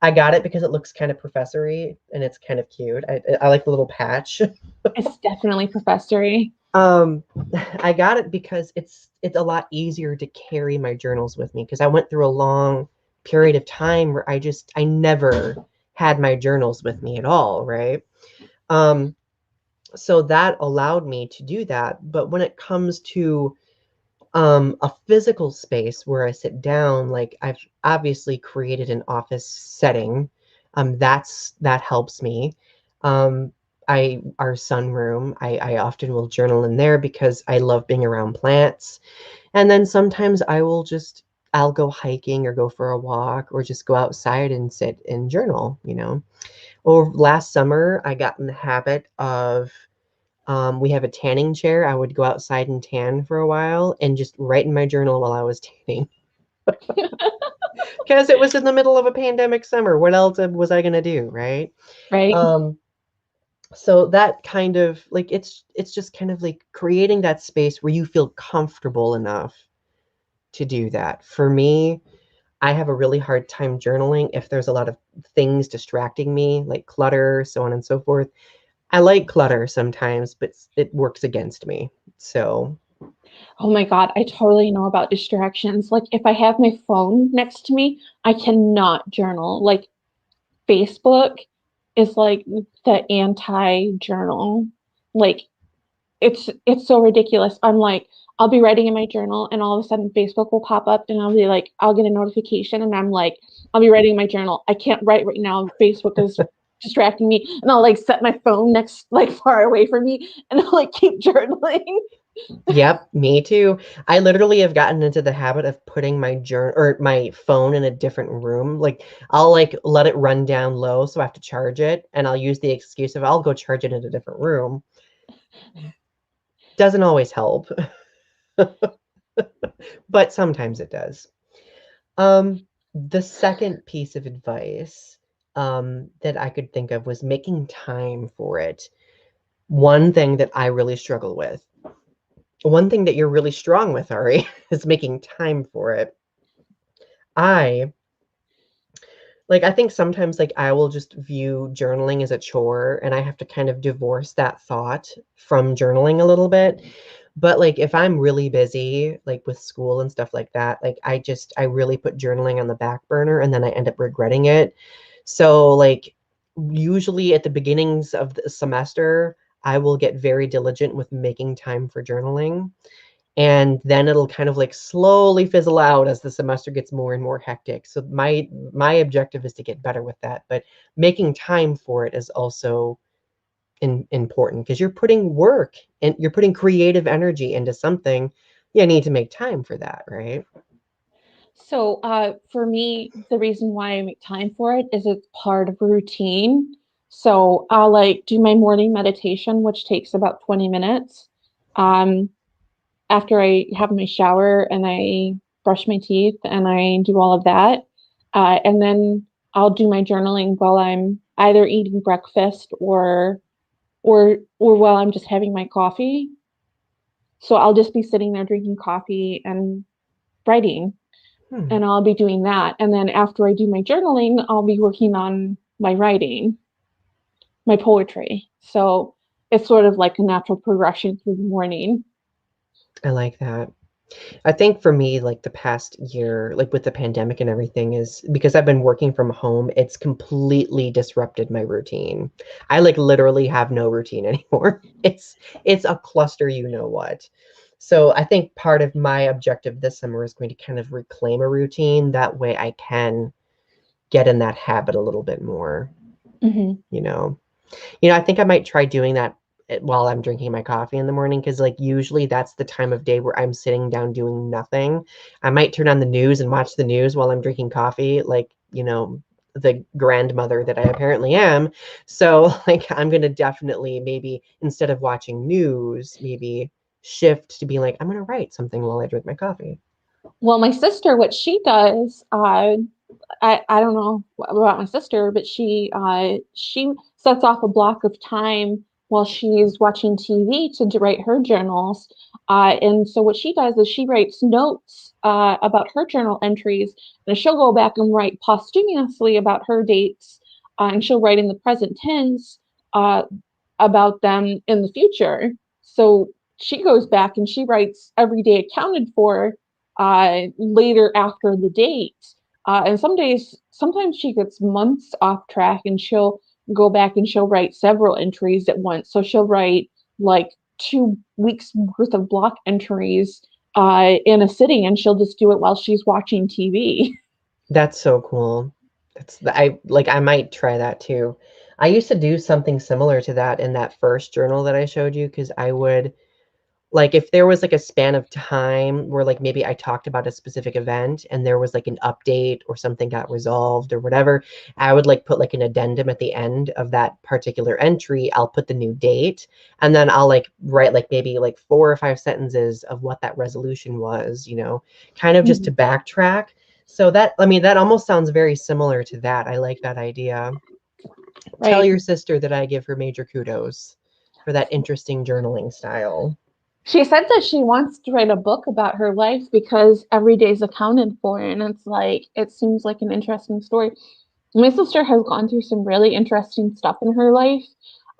I got it because it looks kind of professory and it's kind of cute. I like the little patch. It's definitely professory. um, I got it because it's a lot easier to carry my journals with me because I went through a long period of time where I never had my journals with me at all, right? Um, so that allowed me to do that. But when it comes to a physical space where I sit down, like I've obviously created an office setting. That helps me. Um, our sunroom, I often will journal in there because I love being around plants. And then sometimes I'll go hiking or go for a walk or just go outside and sit and journal, you know. Or last summer, I got in the habit of we have a tanning chair. I would go outside and tan for a while and just write in my journal while I was tanning because it was in the middle of a pandemic summer. What else was I going to do, right? Right? Um, so that kind of like it's just kind of like creating that space where you feel comfortable enough to do that. For me, I have a really hard time journaling if there's a lot of things distracting me, like clutter, so on and so forth. I like clutter sometimes, but it works against me. So Oh my God, I totally know about distractions. Like if I have my phone next to me, I cannot journal. Like Facebook is like the anti-journal. Like it's so ridiculous. I'm like, I'll be writing in my journal and all of a sudden Facebook will pop up and I'll be like, I'll get a notification and I'm like, I'll be writing in my journal. I can't write right now. Facebook is distracting me. And I'll like set my phone next like far away from me and I'll like keep journaling. Yep, me too. I literally have gotten into the habit of putting my journal or my phone in a different room. Like I'll like let it run down low so I have to charge it and I'll use the excuse of I'll go charge it in a different room. Doesn't always help, but sometimes it does. The second piece of advice that I could think of was making time for it. One thing that I really struggle with, one thing that you're really strong with, Ari, is making time for it. I I think sometimes like I will just view journaling as a chore and I have to kind of divorce that thought from journaling a little bit. But like if I'm really busy like with school and stuff like that, like I really put journaling on the back burner and then I end up regretting it. So like usually at the beginnings of the semester, I will get very diligent with making time for journaling, and then it'll kind of like slowly fizzle out as the semester gets more and more hectic. So my objective is to get better with that, but making time for it is also important because you're putting work and you're putting creative energy into something. You need to make time for that, right? So, for me, the reason why I make time for it is it's part of a routine. So I'll like do my morning meditation, which takes about 20 minutes. Um, After I have my shower and I brush my teeth and I do all of that. And then I'll do my journaling while I'm either eating breakfast or while I'm just having my coffee. So I'll just be sitting there drinking coffee and writing, Hmm. and I'll be doing that. And then after I do my journaling, I'll be working on my writing, my poetry. So it's sort of like a natural progression through the morning. I like that. I think for me, like the past year, like with the pandemic and everything, is because I've been working from home, it's completely disrupted my routine. I like literally have no routine anymore. It's a cluster, you know what. So I think part of my objective this summer is going to kind of reclaim a routine. That way I can get in that habit a little bit more, Mm-hmm. you know. I think I might try doing that while I'm drinking my coffee in the morning because, like, usually that's the time of day where I'm sitting down doing nothing. I might turn on the news and watch the news while I'm drinking coffee, like, the grandmother that I apparently am. So, like, I'm going to definitely maybe instead of watching news, maybe shift to being like, I'm going to write something while I drink my coffee. Well, my sister, what she does, I don't know about my sister, but she sets off a block of time while she's watching TV to write her journals. And so what she does is she writes notes about her journal entries, and she'll go back and write posthumously about her dates, and she'll write in the present tense uh, about them in the future. So she goes back and she writes every day accounted for later after the date. And some days, sometimes she gets months off track and she'll go back and she'll write several entries at once. So she'll write like 2 weeks worth of block entries in a sitting, and she'll just do it while she's watching TV. That's so cool. I might try that too. I used to do something similar to that in that first journal that I showed you because I would like if there was like a span of time where like maybe I talked about a specific event and there was like an update or something got resolved or whatever, I would like put like an addendum at the end of that particular entry. I'll put the new date and then I'll like write like maybe like 4 or 5 sentences of what that resolution was, kind of just to Mhm. backtrack. So that, I mean, that almost sounds very similar to that. I like that idea. Tell Right. your sister that I give her major kudos for that interesting journaling style. She said that she wants to write a book about her life because every day is accounted for, and it's like it seems like an interesting story. My sister has gone through some really interesting stuff in her life.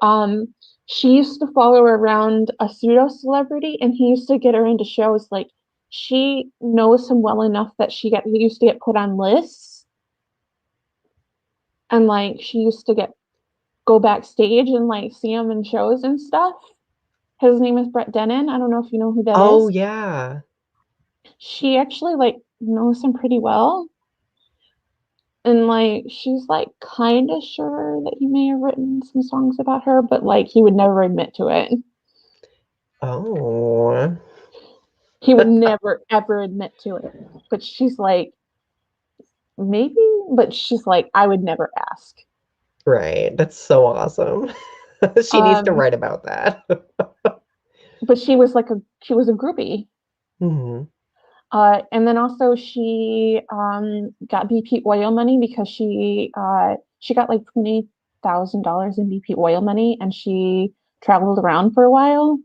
Um, She used to follow around a pseudo celebrity, and he used to get her into shows. Like she knows him well enough that he used to get put on lists, and like she used to get go backstage and like see him in shows and stuff. His name is Brett Dennen. I don't know if you know who that Oh, is. yeah. She actually like knows him pretty well. And like she's like kind of sure that he may have written some songs about her, but like he would never admit to it. Oh, He would never ever admit to it. But she's like, maybe, but she's like, I would never ask. right. That's so awesome. She needs to Um, write about that. but she was a groupie. Hmm. And then also she got BP oil money because she got like $20,000 in BP oil money, and she traveled around for a while.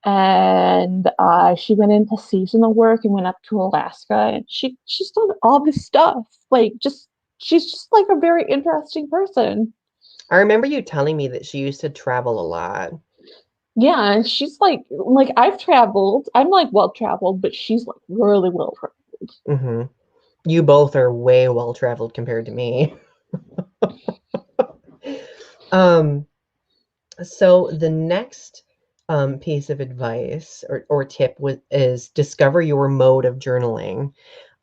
And she went into seasonal work and went up to Alaska, and she's done all this stuff. Like just she's just like a very interesting person. I remember you telling me that she used to travel a lot. Yeah, she's like I've traveled. I'm like well traveled, but she's like really well traveled. Hmm. You both are way well traveled compared to me. Um, so the next piece of advice or tip is discover your mode of journaling.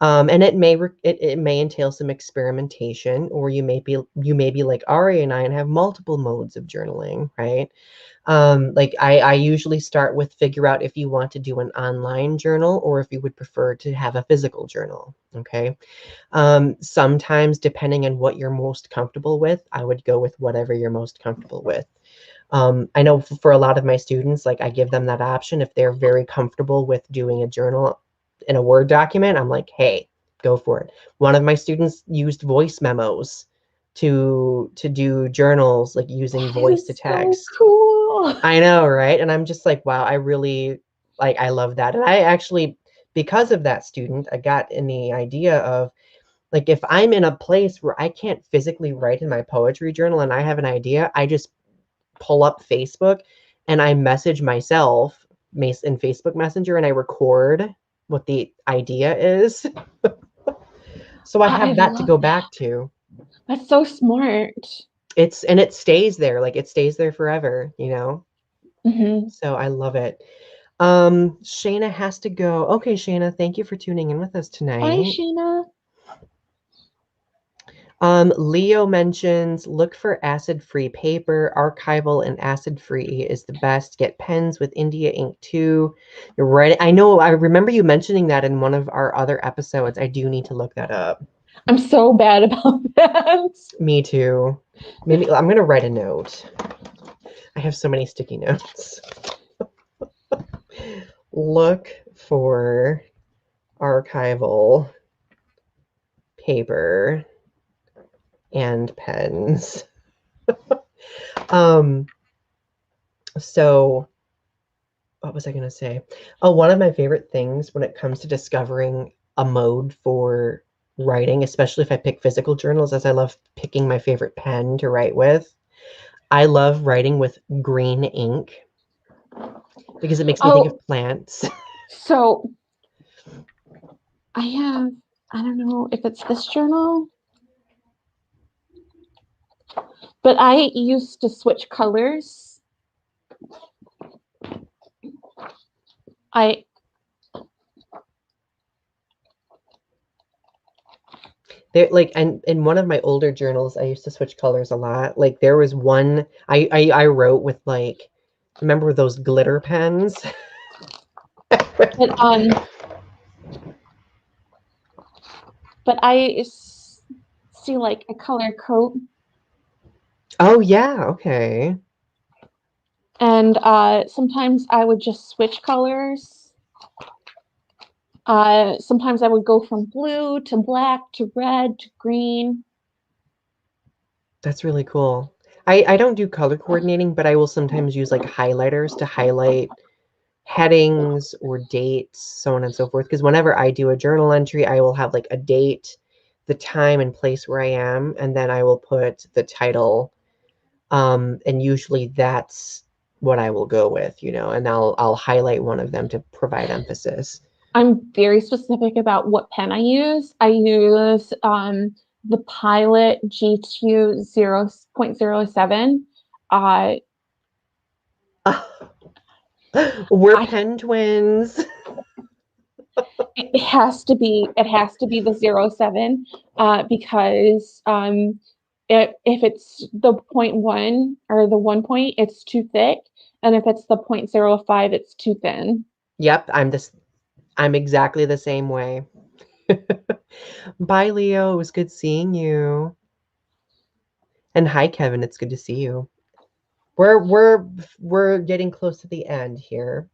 And it may entail some experimentation, or you may be like Ari and I and have multiple modes of journaling, right? Like I usually start with figure out if you want to do an online journal or if you would prefer to have a physical journal. Okay. Sometimes, depending on what you're most comfortable with, I would go with whatever you're most comfortable with. I know for a lot of my students, like I give them that option. If they're very comfortable with doing a journal in a Word document, I'm like, hey, go for it. One of my students used voice memos to do journals, like using That voice to is so text. cool. I know, right? And I'm just like, wow, I really like I love that. And I actually, because of that student, I got in the idea of like if I'm in a place where I can't physically write in my poetry journal and I have an idea, I just pull up Facebook and I message myself in Facebook Messenger and I record what the idea is. So I I have that to love go that. back to. That's so smart. It stays there, like it stays there forever, you know? Hmm. So I love it. Shayna has to go. Okay, Shayna, thank you for tuning in with us Bye, tonight. Sheena. Leo mentions look for acid-free paper. Archival and acid-free is the best. Get pens with India ink too. You're right. I know. I remember you mentioning that in one of our other episodes. I do need to look that up. I'm so bad about that. Me too. Maybe I'm gonna write a note. I have so many sticky notes. Look for archival paper and pens. Um, so what was I going to say? Oh, one of my favorite things when it comes to discovering a mode for writing, especially if I pick physical journals, as I love picking my favorite pen to write with. I love writing with green ink because it makes me think of Oh, plants. so I have, I don't know if it's this journal, but I used to switch colors. I, There, like, and in one of my older journals, I used to switch colors a lot. Like, there was one I wrote with like, remember those glitter pens? but, see like a color coat, Oh yeah, okay. and sometimes I would just switch colors. Sometimes I would go from blue to black to red to green. That's really cool. I don't do color coordinating, but I will sometimes use like highlighters to highlight headings or dates, so on and so forth. Because whenever I do a journal entry, I will have like a date, the time and place where I am, and then I will put the title. And usually that's what I will go with, and I'll highlight one of them to provide emphasis. I'm very specific about what pen I use. I use the Pilot G2 0.07. Uh, We're I pen twins. it has to be the 0.7 because if it's the 0.1 or the 1 point, it's too thick, and if it's the 0.05, it's too thin. Yep, I'm exactly the same way. Bye, Leo. It was good seeing you. And hi, Kevin. It's good to see you. We're getting close to the end here.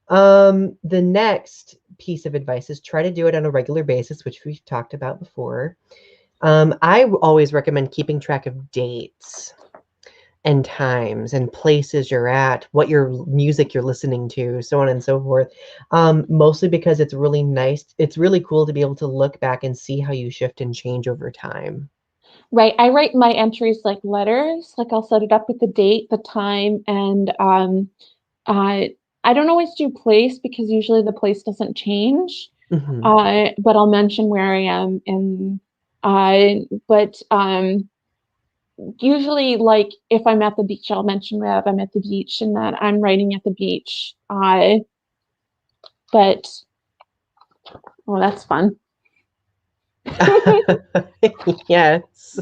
The next piece of advice is try to do it on a regular basis, which we've talked about before. I always recommend keeping track of dates and times and places you're at, what your music you're listening to, so on and so forth. Mostly because it's really nice. It's really cool to be able to look back and see how you shift and change over time. Right. I write my entries like letters. Like I'll set it up with the date, the time, and I don't always do place because usually the place doesn't change. Hmm. But I'll mention where I am and but usually like if I'm at the beach, I'll mention that I'm at the beach and that I'm writing at the beach. But oh, that's fun. Yes.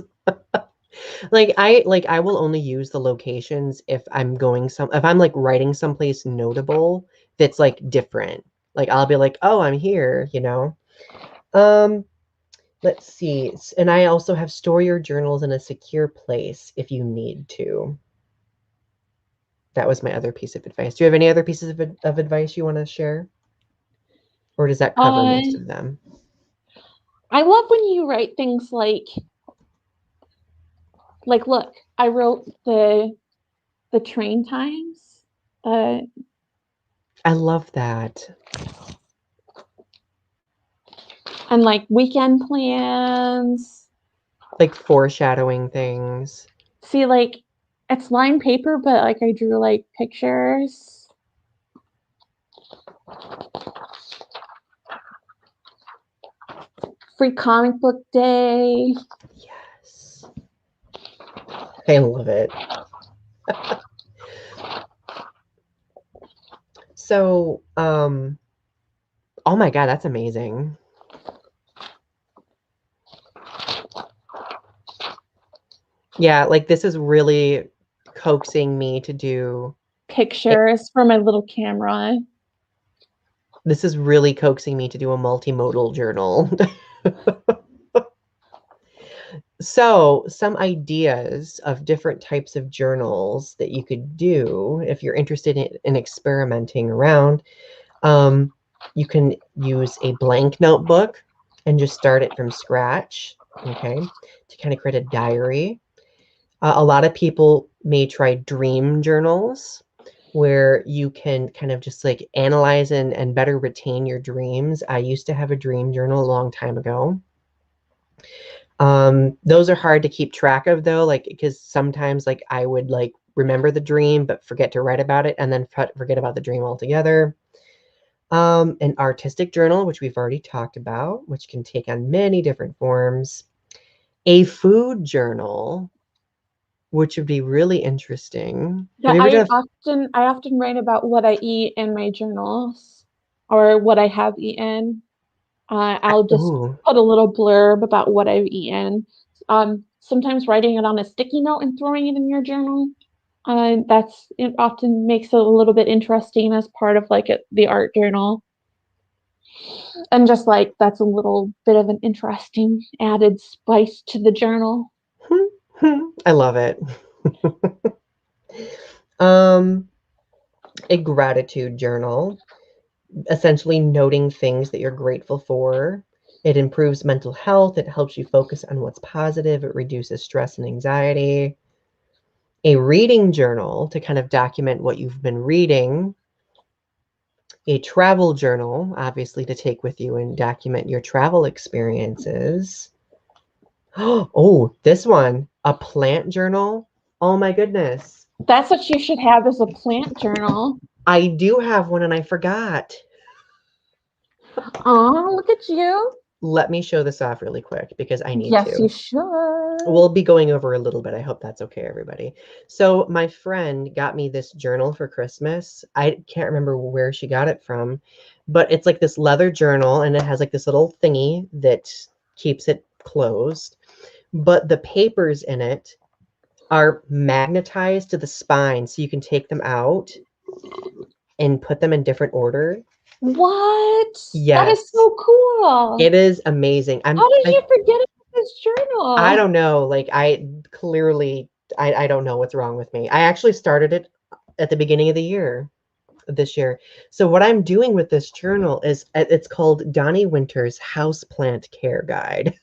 I will only use the locations if I'm like writing someplace notable that's like different. Like I'll be like, "Oh, I'm here." Um let's see. And I also have store your journals in a secure place if you need to. That was my other piece of advice. Do you have any other pieces of advice you want to share? Or does that cover Uh, most of them? I love when you write things like look, I wrote the train times. Uh, I love that. and like weekend plans. Like foreshadowing things. See, like it's lined paper, but like I drew like pictures. Free comic book day. Yes. I love it. So, oh my God, that's amazing. Yeah, like this is really coaxing me to do it. Pictures for my little camera. This is really coaxing me to do a multimodal journal. So, some ideas of different types of journals that you could do if you're interested in experimenting around. Um, you can use a blank notebook and just start it from scratch, okay, to kind of create a diary. A lot of people may try dream journals where you can kind of just like analyze and better retain your dreams. I used to have a dream journal a long time ago. Those are hard to keep track of though, like because sometimes like I would like remember the dream but forget to write about it and then forget about the dream altogether. An artistic journal, which we've already talked about, which can take on many different forms. A food journal, which would be really interesting. Have Yeah, you ever done I often write about what I eat in my journals or what I have eaten. I'll just ooh, put a little blurb about what I've eaten. Sometimes writing it on a sticky note and throwing it in your journal. It often makes it a little bit interesting as part of like the art journal. And just like that's a little bit of an interesting added spice to the journal. I love it. um, a gratitude journal, essentially noting things that you're grateful for. It improves mental health. It helps you focus on what's positive. It reduces stress and anxiety. A reading journal to kind of document what you've been reading. A travel journal, obviously, to take with you and document your travel experiences. Oh, this one, a plant journal. Oh my goodness. That's what you should have as a plant journal. I do have one and I forgot. Oh, look at you. Let me show this off really quick because I need Yes, you to. should. We'll be going over a little bit. I hope that's okay, everybody. So my friend got me this journal for Christmas. I can't remember where she got it from, but it's like this leather journal and it has like this little thingy that keeps it closed. But the papers in it are magnetized to the spine so you can take them out and put them in different order. What? That is Yes, so cool. it is amazing. How did you forget about this I journal? don't know. Like I clearly I don't know what's wrong with me. I actually started it at the beginning of the year this year. So what I'm doing with this journal is it's called Donny Winter's Houseplant Care Guide.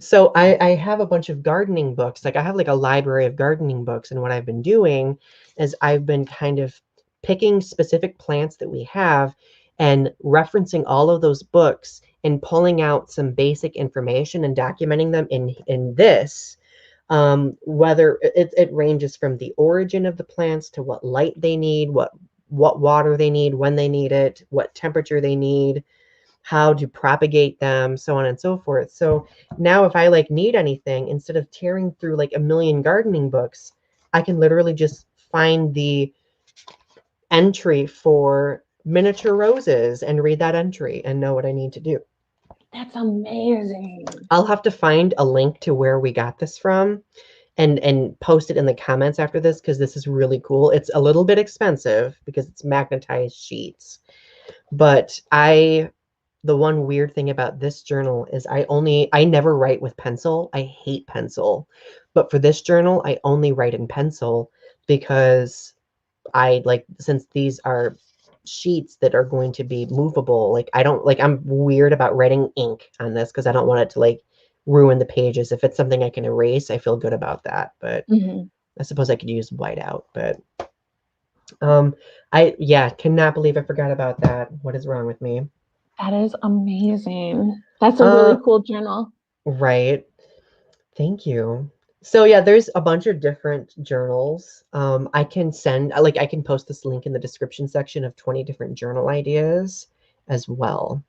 So I have a bunch of gardening books. Like I have like a library of gardening books, and what I've been doing is I've been kind of picking specific plants that we have and referencing all of those books and pulling out some basic information and documenting them in this. Whether it ranges from the origin of the plants to what light they need, what water they need, when they need it, what temperature they need, how to propagate them, so on and so forth. So now if I like need anything, instead of tearing through like a million gardening books, I can literally just find the entry for miniature roses and read that entry and know what I need to do. That's amazing. I'll have to find a link to where we got this from and post it in the comments after this because this is really cool. It's a little bit expensive because it's magnetized sheets. But the one weird thing about this journal is I never write with pencil. I hate pencil. But for this journal, I only write in pencil because I like since these are sheets that are going to be movable, like I don't like I'm weird about writing ink on this because I don't want it to like ruin the pages. If it's something I can erase, I feel good about that. But Mhm. I suppose I could use whiteout, but um I yeah, cannot believe I forgot about that. What is wrong with me? That is amazing. That's a really Uh cool journal. right. Thank you. So yeah, there's a bunch of different journals. I can send like I can post this link in the description section of 20 different journal ideas as well.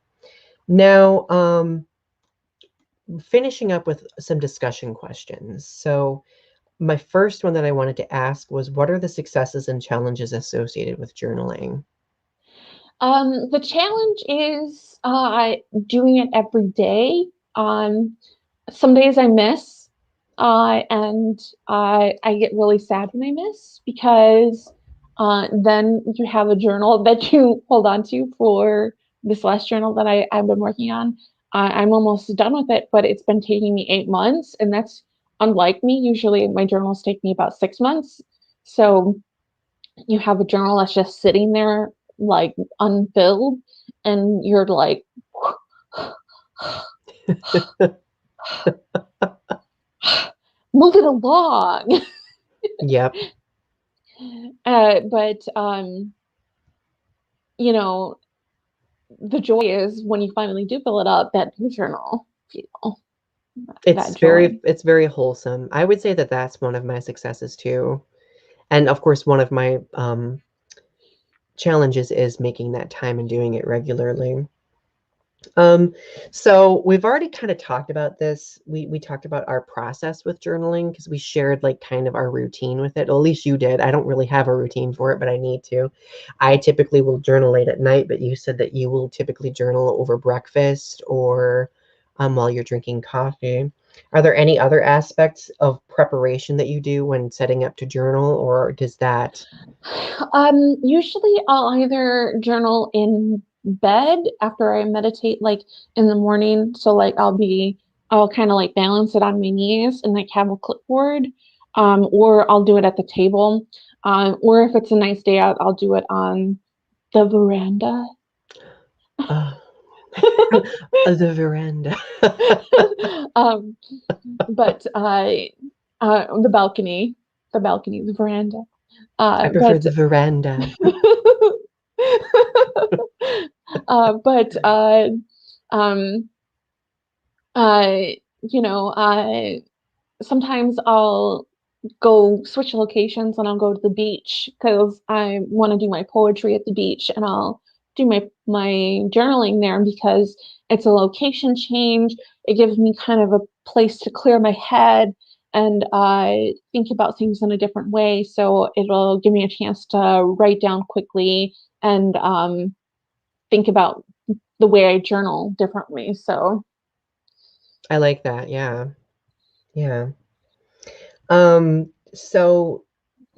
Now, finishing up with some discussion questions. So my first one that I wanted to ask was what are the successes and challenges associated with journaling? The challenge is doing it every day. Some days I miss, and I get really sad when I miss because then you have a journal that you hold on to for this last journal that I've been working on. I'm almost done with it, but it's been taking me 8 months, and that's unlike me. Usually my journals take me about 6 months. So you have a journal that's just sitting there like unfilled, and you're like, move it along. Yep. But you know, the joy is when you finally do fill it up, that new journal feel, that joy. It's very wholesome. I would say that that's one of my successes too. And of course, one of my challenges is making that time and doing it regularly. Um, so we've already kind of talked about this. We talked about our process with journaling because we shared like kind of our routine with it. Well, at least you did. I don't really have a routine for it, but I need to. I typically will journal late at night, but you said that you will typically journal over breakfast or while you're drinking coffee. Are there any other aspects of preparation that you do when setting up to journal, or does that? Usually I'll either journal in bed after I meditate, like in the morning. So like I'll kind of like balance it on my knees and like have a clipboard. Or I'll do it at the table. Or if it's a nice day out, I'll do it on the veranda. Uh, the veranda. um, but the balcony, the veranda. I prefer But the veranda. but um, uh, you know, sometimes I'll go switch locations and I'll go to the beach because I want to do my poetry at the beach, and I'll do my journaling there because it's a location change. It gives me kind of a place to clear my head and think about things in a different way. So it'll give me a chance to write down quickly and think about the way I journal differently. So I like that. Yeah. Yeah. So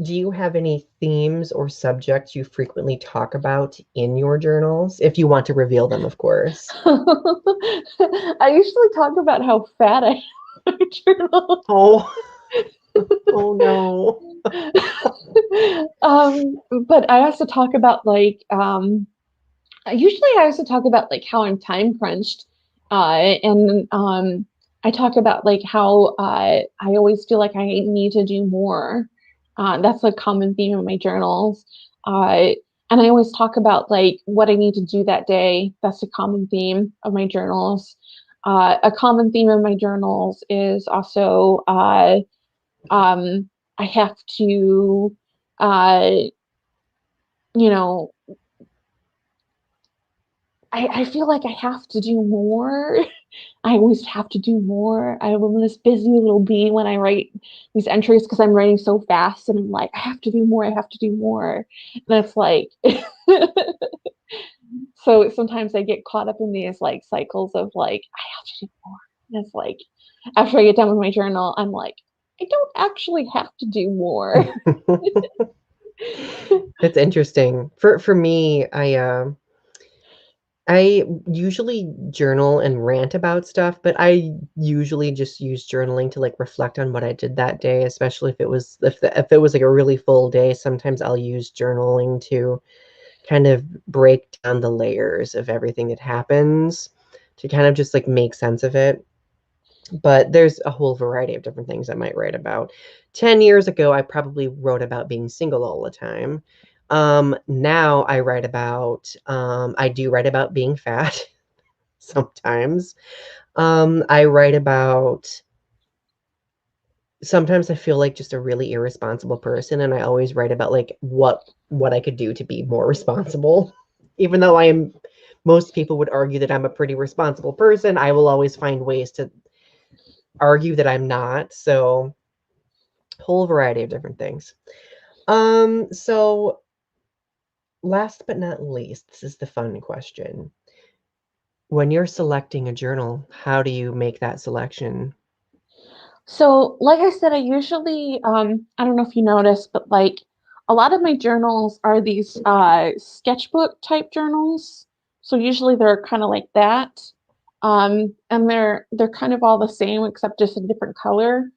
do you have any themes or subjects you frequently talk about in your journals? If you want to reveal them, of course. I usually talk about how fat I am in my journal. Oh, oh no. But I also talk about like usually I also talk about like how I'm time crunched, and I talk about like how I always feel like I need to do more. That's a common theme in my journals. Uh, and I always talk about like what I need to do that day. That's a common theme of my journals. A common theme of my journals is also um, I have to, uh, you know, I feel like I have to do more. I always have to do more. I'm this busy little bee when I write these entries because I'm writing so fast and I'm like, I have to do more, I have to do more. And it's like, so sometimes I get caught up in these like cycles of like, I have to do more. And it's like, after I get done with my journal, I'm like, I don't actually have to do more. It's interesting. For me, I usually journal and rant about stuff, but I usually just use journaling to like reflect on what I did that day, especially if it was like a really full day. Sometimes I'll use journaling to kind of break down the layers of everything that happens to kind of just like make sense of it. But there's a whole variety of different things I might write about. 10 years ago, I probably wrote about being single all the time. Now I do write about being fat sometimes. I write about, sometimes I feel like just a really irresponsible person, and I always write about like what I could do to be more responsible. Even though most people would argue that I'm a pretty responsible person, I will always find ways to argue that I'm not. So whole variety of different things. So last but not least, this is the fun question. When you're selecting a journal, how do you make that selection? So, like I said, I usually, I don't know if you noticed, but like a lot of my journals are these sketchbook type journals. So usually they're kind of like that. And they're kind of all the same except just a different color.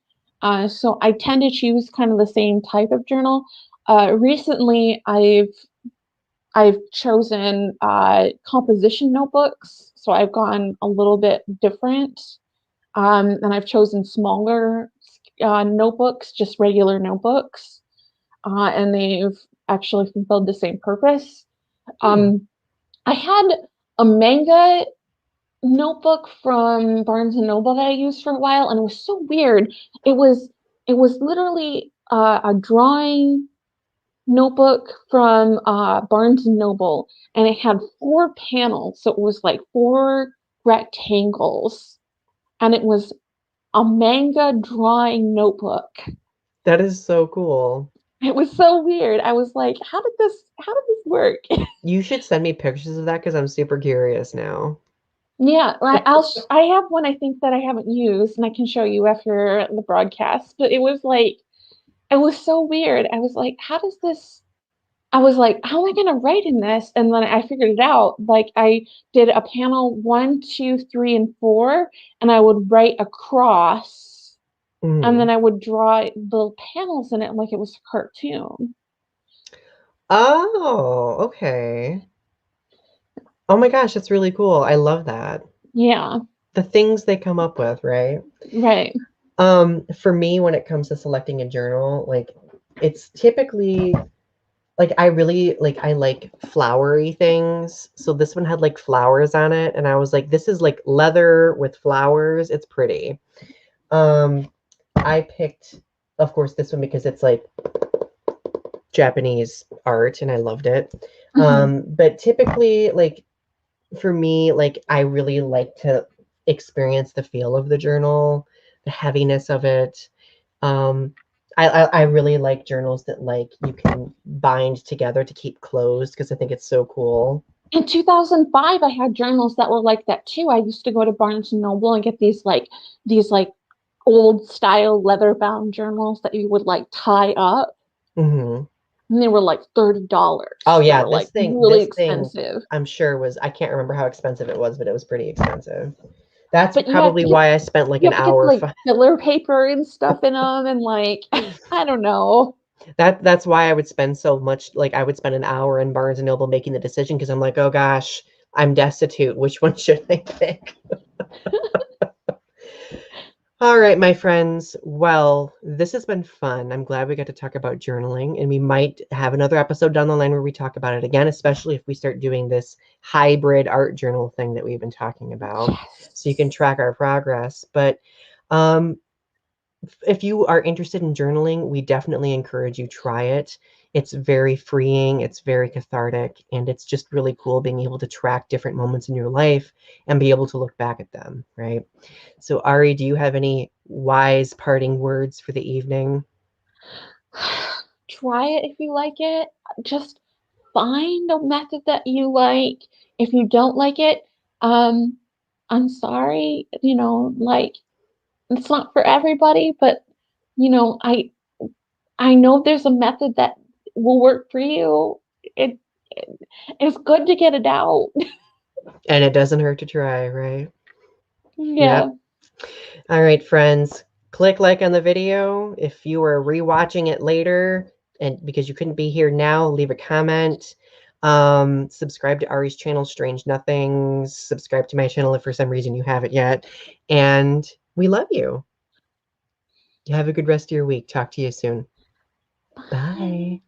So I tend to choose kind of the same type of journal. Recently, I've chosen composition notebooks, so I've gone a little bit different. And I've chosen smaller notebooks, just regular notebooks, and they've actually fulfilled the same purpose. Hmm. Um, I had a manga notebook from Barnes and Noble that I used for a while, and it was so weird. It was it was literally a drawing notebook from Barnes and Noble, and it had four panels, so it was like four rectangles, and it was a manga drawing notebook. That is so cool. It was so weird. I was like, how did this work? You should send me pictures of that because I'm super curious now. Yeah, I have one I think that I haven't used and I can show you after the broadcast, but it was like it was so weird. I was like, how does this I was like, how am I gonna write in this? And then I figured it out. Like I did a panel one, two, three, and four, and I would write across, and Mhm. then I would draw little panels in it like it was a cartoon. Oh, okay. Oh my gosh, that's really cool. I love that. Yeah, The things they come up with, right? right. For me, when it comes to selecting a journal, like it's typically like I like flowery things. So this one had like flowers on it, and I was like, this is like leather with flowers. It's pretty. Um, I picked of course, this one because it's like Japanese art and I loved it. Mhm. But typically, like for me, like I really like to experience the feel of the journal, the heaviness of it. Um, I really like journals that like you can bind together to keep closed because I think it's so cool. In 2005, I had journals that were like that too. I used to go to Barnes and Noble and get these old style leather bound journals that you would like tie up, Hmm. and they were like Oh $30. They yeah, were like really this thing, expensive. I'm sure was, I can't remember how expensive it was, but it was pretty expensive. That's But you have probably you why I spent like you an have to get hour. like filler paper and stuff in them, and like I don't know. That's why I would spend so much, like I would spend an hour in Barnes and Noble making the decision because I'm like, oh gosh, I'm destitute. Which one should I pick? All right, my friends. Well, this has been fun. I'm glad we got to talk about journaling, and we might have another episode down the line where we talk about it again, especially if we start doing this hybrid art journal thing that we've been talking about, so you can Yes. track our progress. But um, if you are interested in journaling, we definitely encourage you try it. It's very freeing, it's very cathartic, and it's just really cool being able to track different moments in your life and be able to look back at them, right? So, Ari, do you have any wise parting words for the evening? Try it if you like it. Just find a method that you like. If you don't like it, um, I'm sorry, like it's not for everybody, but you know, I I know there's a method that will work for you. It it's good to get it out. And it doesn't hurt to try, right? Yeah. Yep. All right, friends, click like on the video. If you are rewatching it later and because you couldn't be here now, leave a comment. Subscribe to Ari's channel, Strange Nothings. Subscribe to my channel if for some reason you haven't yet. And we love you. Have a good rest of your week. Talk to you soon. Bye. Bye.